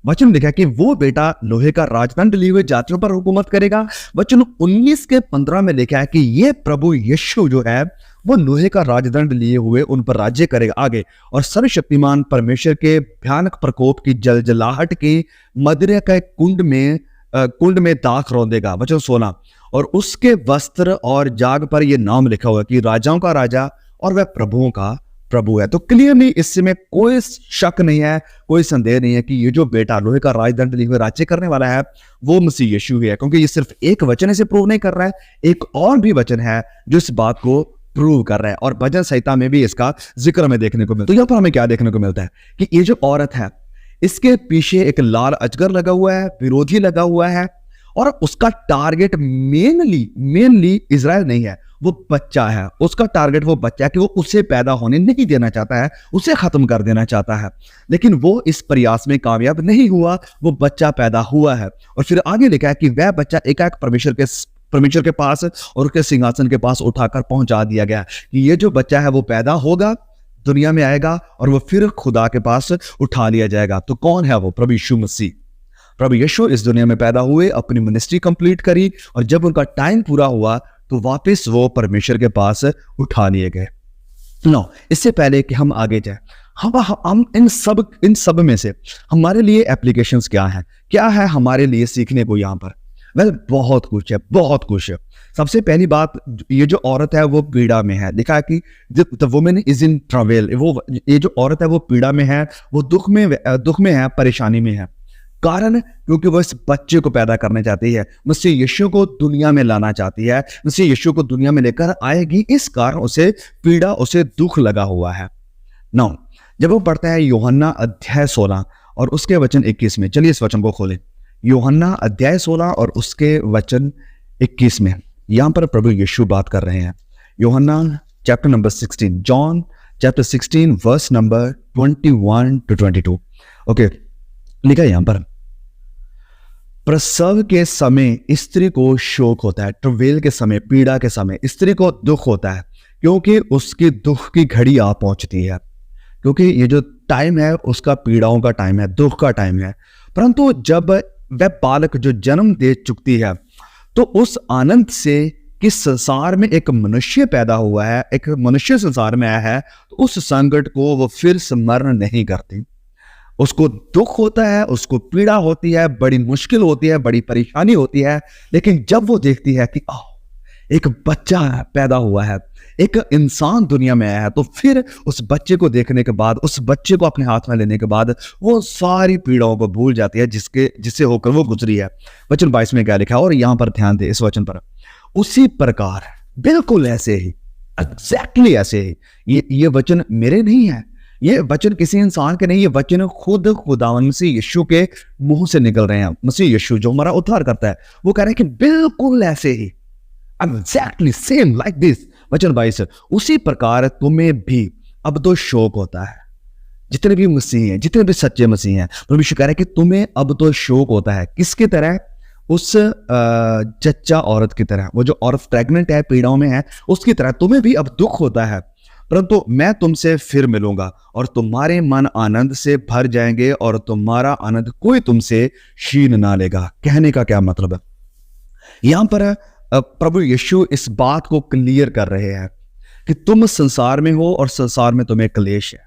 वचन लिखा कि वो बेटा लोहे का राजदंड लिए हुए जातियों पर हुकूमत करेगा। वचन 19 के 15 में लिखा है कि ये प्रभु यीशु जो है वो लोहे का राजदंड लिए हुए उन पर राज्य करेगा। आगे, और सर्वशक्तिमान परमेश्वर के भयानक प्रकोप की जलजलाहट की मदिरा के कुंड में दाख रौंदेगा। वचन 16, और उसके वस्त्र और जाग पर यह नाम लिखा हुआ कि राजाओं का राजा और वह प्रभुओं का प्रभु है। तो क्लियरली इसमें कोई शक नहीं है, कोई संदेह नहीं है कि ये जो बेटा लोहे का राजदंड लिए हुए राज्य करने वाला है वो मसीह यीशु ही है, क्योंकि ये सिर्फ एक वचन इसे प्रूव नहीं कर रहा है, एक और भी वचन है जो इस बात को प्रूव कर रहा है, और भजन संहिता में भी इसका जिक्र हमें देखने को मिलता है। तो यहाँ पर हमें क्या देखने को मिलता है कि ये जो औरत है इसके पीछे एक लाल अजगर लगा हुआ है, विरोधी लगा हुआ है, और उसका टारगेट मेनली इजराइल नहीं है, वो बच्चा है। उसका टारगेट वो बच्चा है कि वो उसे पैदा होने नहीं देना चाहता है, उसे खत्म कर देना चाहता है, लेकिन वो इस प्रयास में कामयाब नहीं हुआ, वो बच्चा पैदा हुआ है। और फिर आगे लिखा है कि वह बच्चा एकाएक परमेश्वर के पास और उसके सिंहासन के पास उठाकर पहुंचा दिया गया कि ये जो बच्चा है वो पैदा होगा, दुनिया में आएगा और वो फिर खुदा के पास उठा लिया जाएगा। तो कौन है वो? प्रभु यीशु मसीह। प्रभु यीशु इस दुनिया में पैदा हुए, अपनी मिनिस्ट्री कंप्लीट करी, और जब उनका टाइम पूरा हुआ तो वापस वो परमेश्वर के पास उठा लिए गए। नो, इससे पहले कि हम आगे जाए, हम इन सब में से हमारे लिए एप्लीकेशंस क्या है हमारे लिए सीखने को यहाँ पर? बहुत कुछ है। सबसे पहली बात, ये जो औरत है वो पीड़ा में है। देखा है कि the woman is in travel, ये जो औरत है वो पीड़ा में है, वो दुख में है, परेशानी में है। कारण क्योंकि वो इस बच्चे को पैदा करना चाहती है, मसीह यीशु को दुनिया में लाना चाहती है, मसीह यीशु को दुनिया में लेकर आएगी, इस कारण उसे पीड़ा, उसे दुख लगा हुआ है। नाउ जब वो पढ़ता है यूहन्ना अध्याय 16 और उसके वचन 21 में, चलिए इस वचन को खोलें। यूहन्ना अध्याय 16 और उसके वचन 21 में यहां पर प्रभु यीशु बात कर रहे हैं। Yuhanna chapter number 16, John chapter 16 verse number 21 to 22। Okay, लिखा है यहां पर, प्रसव के समय स्त्री को शोक होता है, ट्रवेल के समय, पीड़ा के समय स्त्री को दुख होता है, क्योंकि उसकी दुख की घड़ी आ पहुंचती है, क्योंकि ये जो टाइम है उसका पीड़ाओं का टाइम है, दुख का टाइम है। परंतु जब वह बालक जो जन्म दे चुकती है तो उस आनंद से कि संसार में एक मनुष्य पैदा हुआ है, एक मनुष्य संसार में आया है, तो उस संकट को वो फिर स्मरण नहीं करती। उसको दुख होता है, उसको पीड़ा होती है, बड़ी मुश्किल होती है, बड़ी परेशानी होती है, लेकिन जब वो देखती है कि एक बच्चा पैदा हुआ है, एक इंसान दुनिया में आया है, तो फिर उस बच्चे को देखने के बाद, उस बच्चे को अपने हाथ में लेने के बाद वो सारी पीड़ाओं को भूल जाती है जिससे होकर वो गुजरी है। वचन 22 में क्या लिखा है, और यहां पर ध्यान दे इस वचन पर, उसी प्रकार, बिल्कुल ऐसे ही, एग्जैक्टली ऐसे ही, ये वचन मेरे नहीं है, ये वचन किसी इंसान के नहीं, ये वचन खुद खुदावंद मसीह यीशु के मुंह से निकल रहे हैं। मसीह यीशु जो हमारा उद्धार करता है, वो कह रहे हैं कि बिल्कुल ऐसे ही, एग्जैक्टली सेम लाइक दिस। वचन 22, उसी प्रकार तुम्हें भी अब तो शोक होता है। जितने भी मसीह हैं, जितने भी सच्चे मसीह हैं, प्रभु यीशु कह रहे हैं कि तुम्हें अब तो शोक होता है। किसकी तरह? उस जच्चा औरत की तरह, वो जो औरत प्रेग्नेंट है, पीड़ाओं में है, उसकी तरह तुम्हें भी अब दुख होता है, परंतु मैं तुमसे फिर मिलूंगा और तुम्हारे मन आनंद से भर जाएंगे और तुम्हारा आनंद कोई तुमसे छीन ना लेगा। कहने का क्या मतलब है? यहां पर प्रभु यीशु इस बात को क्लियर कर रहे हैं कि तुम संसार में हो और संसार में तुम्हें क्लेश है,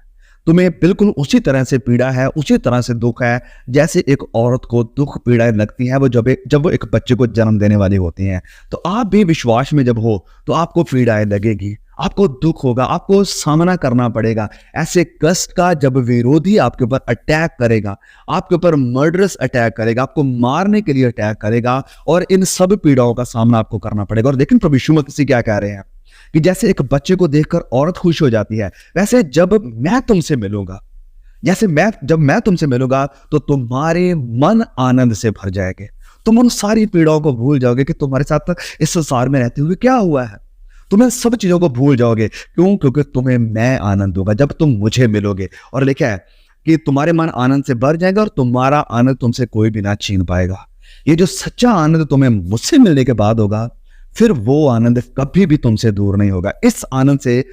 तुम्हें बिल्कुल उसी तरह से पीड़ा है, उसी तरह से दुख है जैसे एक औरत को दुख पीड़ाएं लगती है वो जब वो एक बच्चे को जन्म देने वाली होती हैं। तो आप भी विश्वास में जब हो तो आपको पीड़ाएं लगेगी, आपको दुख होगा, आपको सामना करना पड़ेगा ऐसे कष्ट का। जब विरोधी आपके ऊपर अटैक करेगा, आपके ऊपर मर्डरस अटैक करेगा, आपको मारने के लिए अटैक करेगा, और इन सब पीड़ाओं का सामना आपको करना पड़ेगा। और लेकिन प्रभु यीशु मसीह क्या कह रहे हैं कि जैसे एक बच्चे को देखकर औरत खुश हो जाती है, वैसे जब मैं तुमसे मिलूंगा, जब मैं तुमसे मिलूंगा तो तुम्हारे मन आनंद से भर जाएंगे। तुम उन सारी पीड़ाओं को भूल जाओगे कि तुम्हारे साथ इस संसार में रहते हुए क्या हुआ है। तुम इन सब चीजों को भूल जाओगे। क्यों? क्योंकि तुम्हें मैं आनंद दूंगा जब तुम मुझे मिलोगे। और लिखा है कि तुम्हारे मन आनंद से भर जाएगा और तुम्हारा आनंद तुमसे कोई भी ना छीन पाएगा। ये जो सच्चा आनंद तुम्हें मुझसे मिलने के बाद होगा, फिर वो आनंद कभी भी तुमसे दूर नहीं होगा। इस आनंद से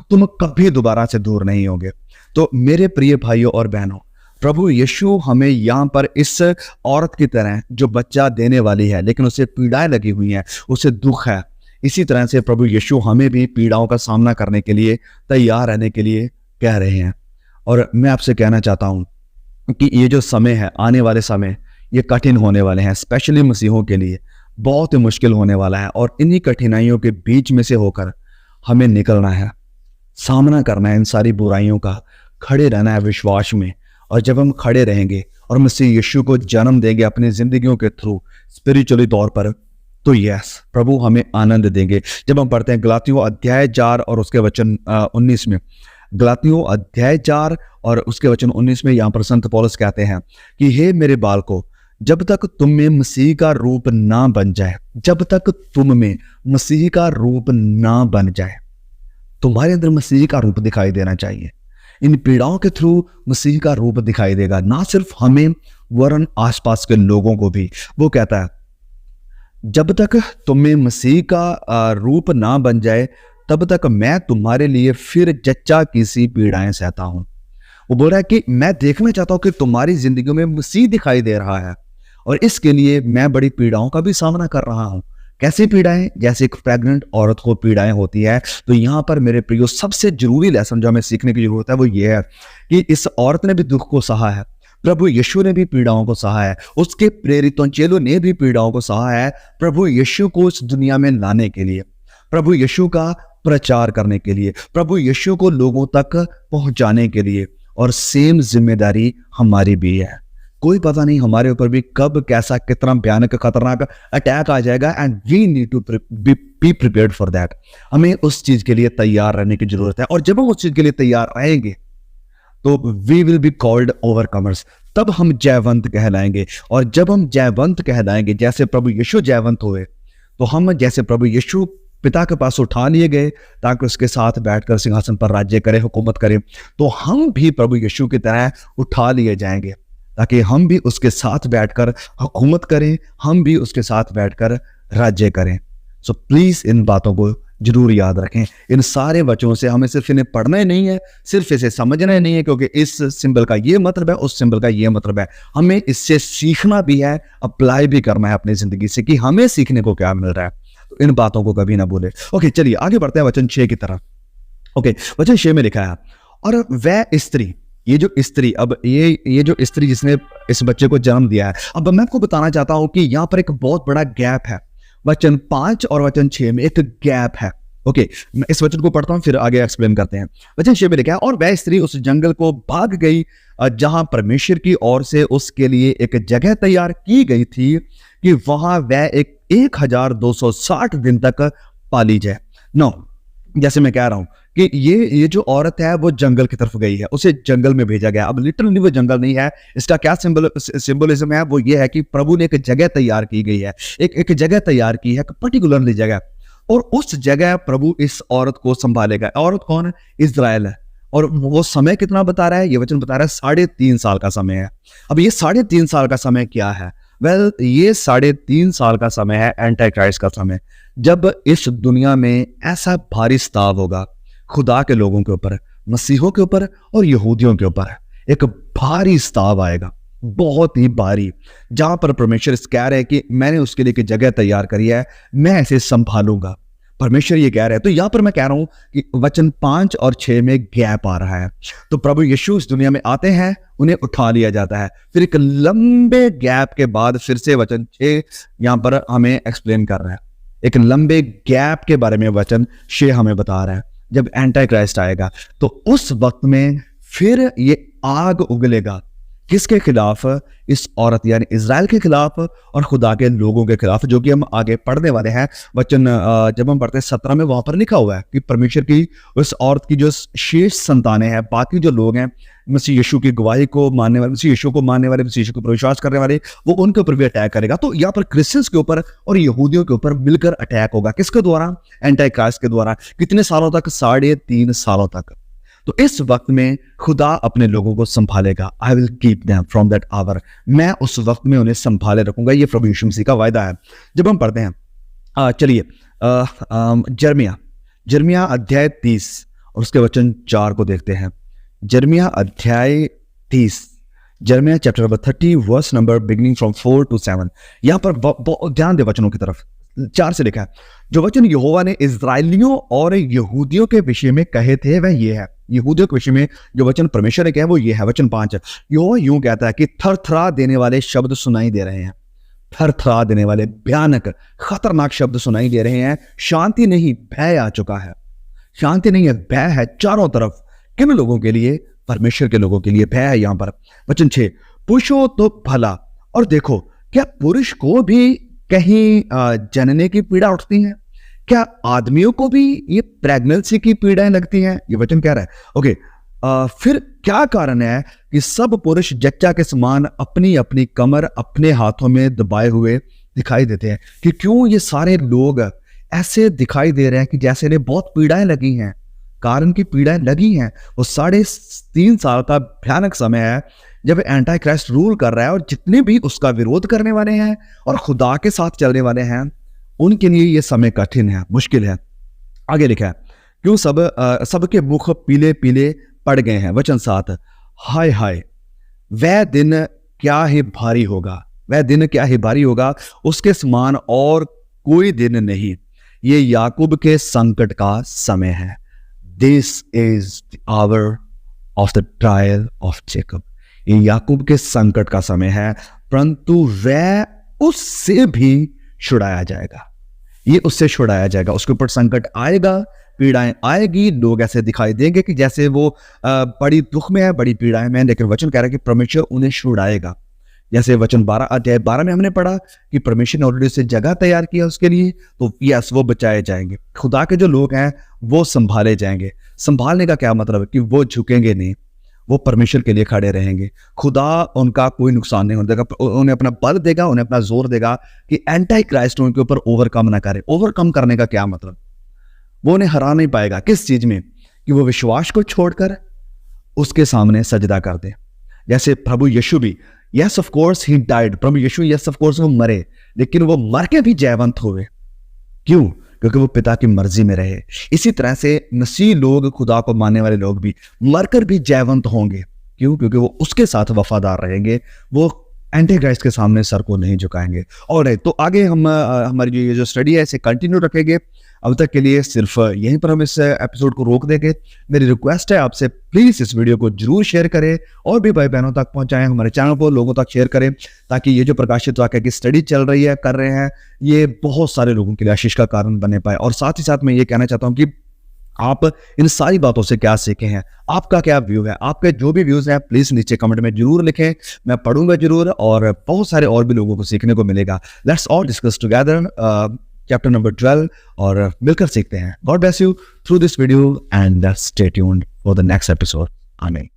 तुम कभी दोबारा से दूर नहीं होगे। तो मेरे प्रिय भाइयों और बहनों, प्रभु यीशु हमें यहाँ पर इस औरत की तरह जो बच्चा देने वाली है लेकिन उसे पीड़ाएं लगी हुई हैं, उसे दुख है, इसी तरह से प्रभु यीशु हमें भी पीड़ाओं का सामना करने के लिए तैयार रहने के लिए कह रहे हैं। और मैं आपसे कहना चाहता हूं कि ये जो समय है, आने वाले समय, ये कठिन होने वाले हैं, स्पेशली मसीहों के लिए बहुत ही मुश्किल होने वाला है। और इन्हीं कठिनाइयों के बीच में से होकर हमें निकलना है, सामना करना है इन सारी बुराइयों का, खड़े रहना है विश्वास में। और जब हम खड़े रहेंगे और मसीह यीशु को जन्म देंगे अपनी जिंदगियों के थ्रू स्पिरिचुअली तौर पर, तो यस, प्रभु हमें आनंद देंगे। जब हम पढ़ते हैं गलातियों अध्याय 4 और उसके वचन 19 में, गलातियों अध्याय 4 और उसके वचन 19 में यहाँ पर संत पौलुस कहते हैं कि हे मेरे बालकों, जब तक तुम में मसीह का रूप ना बन जाए, जब तक तुम में मसीह का रूप ना बन जाए, तुम्हारे अंदर मसीह का रूप दिखाई देना चाहिए। इन पीड़ाओं के थ्रू मसीह का रूप दिखाई देगा, ना सिर्फ हमें वरन आसपास के लोगों को भी। वो कहता है जब तक तुम में मसीह का रूप ना बन जाए, तब तक मैं तुम्हारे लिए फिर जच्चा की सी पीड़ाएं सहता हूं। वो बोल रहा है कि मैं देखना चाहता हूं कि तुम्हारी जिंदगी में मसीह दिखाई दे रहा है, और इसके लिए मैं बड़ी पीड़ाओं का भी सामना कर रहा हूं। कैसी पीड़ाएं? जैसे एक प्रेग्नेंट औरत को पीड़ाएं होती है। तो यहाँ पर मेरे प्रियो सबसे जरूरी लेसन जो हमें सीखने की जरूरत है वो ये है कि इस औरत ने भी दुख को सहा है, प्रभु यीशु ने भी पीड़ाओं को सहा है, उसके प्रेरितों चेलों ने भी पीड़ाओं को सहा है, प्रभु यीशु को इस दुनिया में लाने के लिए, प्रभु यीशु का प्रचार करने के लिए, प्रभु यीशु को लोगों तक पहुंचाने के लिए। और सेम जिम्मेदारी हमारी भी है। कोई पता नहीं हमारे ऊपर भी कब कैसा कितना भयानक खतरनाक अटैक आ जाएगा, and we need to be prepared for that. हमें उस चीज के लिए तैयार रहने की जरूरत है। और जब हम उस चीज के लिए तैयार रहेंगे तो we will be called overcomers, तब हम जयवंत कहलाएंगे। और जब हम जयवंत कहलाएंगे, जैसे प्रभु यीशु जयवंत हुए, तो हम जैसे प्रभु यीशु पिता के पास उठा लिए गए ताकि उसके साथ बैठकर सिंहासन पर राज्य करें, हुकूमत करें, तो हम भी प्रभु यीशु की तरह उठा लिए जाएंगे ताकि हम भी उसके साथ बैठकर हुकूमत करें, हम भी उसके साथ बैठकर राज्य करें। सो प्लीज इन बातों को जरूर याद रखें। इन सारे वचनों से हमें सिर्फ इन्हें पढ़ना ही नहीं है, सिर्फ इसे समझना ही नहीं है, क्योंकि इस सिंबल का ये मतलब है, उस सिंबल का ये मतलब है। हमें इससे सीखना भी है, अप्लाई भी करना है अपनी जिंदगी से कि हमें सीखने को क्या मिल रहा है। तो इन बातों को कभी ना भूले। ओके, चलिए आगे बढ़ते हैं वचन 6 की तरफ। ओके, वचन 6 में लिखा है, और वह स्त्री, ये जो स्त्री, अब ये जो स्त्री जिसने इस बच्चे को जन्म दिया है, अब मैं आपको बताना चाहता हूं कि यहां पर एक बहुत बड़ा गैप है। वचन 5 और वचन 6 में एक गैप है। ओके, मैं इस वचन को पढ़ता हूं, फिर आगे एक्सप्लेन करते हैं। वचन 6 में लिखा है, और वह स्त्री उस जंगल को भाग गई जहां परमेश्वर की ओर से उसके लिए एक जगह तैयार की गई थी कि वहां वह 1260 दिन तक पाली जाए। नो, जैसे मैं कह रहा हूं कि ये जो औरत है वो जंगल की तरफ गई है, उसे जंगल में भेजा गया। अब लिटरली वो जंगल नहीं है, इसका क्या सिंबलिज्म है, वो ये है कि प्रभु ने एक जगह तैयार की गई है, एक जगह तैयार की है, पर्टिकुलरली जगह, और उस जगह प्रभु इस औरत को संभालेगा। औरत कौन है? इजराइल है। और वो समय कितना बता रहा है? ये वचन बता रहा है 3.5 साल का समय है। अब ये 3.5 साल का समय क्या है? वेल, ये 3.5 साल का समय है एंटी क्राइस्ट का समय, जब इस दुनिया में ऐसा भारी स्ताव होगा खुदा के लोगों के ऊपर, मसीहों के ऊपर और यहूदियों के ऊपर। एक भारी स्ताव आएगा, बहुत ही भारी, जहां पर परमेश्वर कह रहे हैं कि मैंने उसके लिए एक जगह तैयार करी है, मैं ऐसे संभालूंगा। परमेश्वर ये कह रहे हैं। तो यहां पर मैं कह रहा हूं कि वचन 5 और 6 में गैप आ रहा है। तो प्रभु यीशु इस दुनिया में आते हैं, उन्हें उठा लिया जाता है, फिर एक लंबे गैप के बाद फिर से वचन 6 यहां पर हमें एक्सप्लेन कर रहा है। एक लंबे गैप के बारे में वचन 6 हमें बता रहा है। जब एंटी क्राइस्ट आएगा तो उस वक्त में फिर ये आग उगलेगा, किसके खिलाफ? इस औरत यानी इजराइल के खिलाफ और खुदा के लोगों के खिलाफ, जो कि हम आगे पढ़ने वाले हैं। वचन जब हम पढ़ते हैं 17 में, वहां पर लिखा हुआ है कि परमेश्वर की उस औरत की जो शेष संतानें हैं, बाकी जो लोग हैं, मसीह यीशु की गवाही को मानने वाले, मसीह यीशु को मानने वाले, मसीह यीशु को विश्वास करने वाले, वो उनके ऊपर भी अटैक करेगा। तो यहाँ पर क्रिश्चियंस के ऊपर और यहूदियों के ऊपर मिलकर अटैक होगा। किसके द्वारा? एंटी क्राइस्ट के द्वारा। कितने सालों तक? 3.5 सालों तक। तो इस वक्त में खुदा अपने लोगों को संभालेगा। I will keep them from that hour. मैं उस वक्त में उन्हें संभाले रखूंगा। ये प्रभु यीशु मसीह का वायदा है। जब हम पढ़ते हैं, चलिए जर्मिया अध्याय 30 और उसके वचन 4 को देखते हैं। जर्मिया अध्याय 30, Jeremiah chapter number 30 verse number beginning from 4 to 7। यहाँ पर ध्यान दे वचनों की तरफ। 4 से लिखा है, जो वचन यहोवा ने इजराइलियों और यहूदियों के विषय में कहे थे वह ये है। यहूदियों के विषय में जो वचन परमेश्वर ने कहा वो ये है। वचन 5, यहोवा यूं कहता है कि थरथरा देने वाले शब्द सुनाई दे रहे हैं। थरथरा देने वाले भयानक खतरनाक शब्द सुनाई दे रहे हैं। शांति नहीं, भय आ चुका है। शांति नहीं है, भय है चारों तरफ। किन लोगों के लिए? परमेश्वर के लोगों के लिए भय है। यहां पर वचन 6, पुरुषों तो भला, और देखो क्या पुरुष को भी कहीं जनने की पीड़ा उठती है? क्या आदमियों को भी ये प्रेगनेंसी की पीड़ाएं लगती हैं? ये वचन कह रहा है। ओके, फिर क्या कारण है कि सब पुरुष जच्चा के समान अपनी अपनी कमर अपने हाथों में दबाए हुए दिखाई देते हैं? कि क्यों ये सारे लोग ऐसे दिखाई दे रहे हैं कि जैसे इन्हें बहुत पीड़ाएं लगी हैं? कारण की पीड़ाएं लगी हैं। वो 3.5 साल का भयानक समय है जब एंटी क्राइस्ट रूल कर रहा है, और जितने भी उसका विरोध करने वाले हैं और खुदा के साथ चलने वाले हैं, उनके लिए ये समय कठिन है, मुश्किल है। आगे लिखा है, क्यों सबके मुख पीले पीले पड़ गए हैं। वचन 7, हाय हाय वह दिन क्या ही भारी होगा, वह दिन क्या ही भारी होगा, उसके समान और कोई दिन नहीं। ये याकूब के संकट का समय है। This is the hour of the trial of Jacob. ये याकूब के संकट का समय है, परंतु वह उससे भी छुड़ाया जाएगा। ये उससे छुड़ाया जाएगा। उसके ऊपर संकट आएगा, पीड़ाएं आएगी, लोग ऐसे दिखाई देंगे कि जैसे वो बड़ी दुख में है, बड़ी पीड़ाएं में, लेकिन वचन कह रहा है कि परमेश्वर उन्हें छुड़ाएगा। जैसे वचन 12 अध्याय 12 में हमने पढ़ा कि परमेश्वर ने ऑलरेडी उसे जगह तैयार किया उसके लिए, तो यस वो बचाए जाएंगे। खुदा के जो लोग हैं वो संभाले जाएंगे। संभालने का क्या मतलब है? कि वो झुकेंगे नहीं, वो परमेश्वर के लिए खड़े रहेंगे। खुदा उनका कोई नुकसान नहीं होने देगा, उन्हें अपना बल देगा, उन्हें अपना जोर देगा कि एंटी क्राइस्ट उनके ऊपर ओवरकम ना करे। ओवरकम करने का क्या मतलब? वो उन्हें हरा नहीं पाएगा। किस चीज में? कि वो विश्वास को छोड़कर उसके सामने सजदा कर दे। जैसे प्रभु यीशु भी, yes of course he died, प्रभु यीशु यस ऑफ कोर्स वो मरे, लेकिन वो मर के भी जयवंत हुए। क्यों? क्योंकि वो पिता की मर्जी में रहे। इसी तरह से मसीह लोग, खुदा को मानने वाले लोग भी मरकर भी जयवंत होंगे। क्यों? क्योंकि वो उसके साथ वफादार रहेंगे, वो एंटी क्राइस्ट के सामने सर को नहीं झुकाएंगे। और तो आगे हम हमारी ये जो स्टडी है इसे कंटिन्यू रखेंगे। अब तक के लिए सिर्फ यहीं पर हम इस एपिसोड को रोक देंगे। मेरी रिक्वेस्ट है आपसे, प्लीज इस वीडियो को जरूर शेयर करें और भी भाई बहनों तक पहुंचाएं। हमारे चैनल को लोगों तक शेयर करें, ताकि ये जो प्रकाशित वाक्य की स्टडी चल रही है, कर रहे हैं, ये बहुत सारे लोगों के लिए आशीष का कारण बने पाए। और साथ ही साथ मैं ये कहना चाहता हूँ कि आप इन सारी बातों से क्या सीखे हैं, आपका क्या व्यू है, आपके जो भी व्यूज हैं प्लीज नीचे कमेंट में जरूर लिखें। मैं पढ़ूंगा जरूर, और बहुत सारे और भी लोगों को सीखने को मिलेगा। Let's all discuss together chapter number 12 और मिलकर सीखते हैं। God bless you through this video and stay tuned for the next episode. आमीन।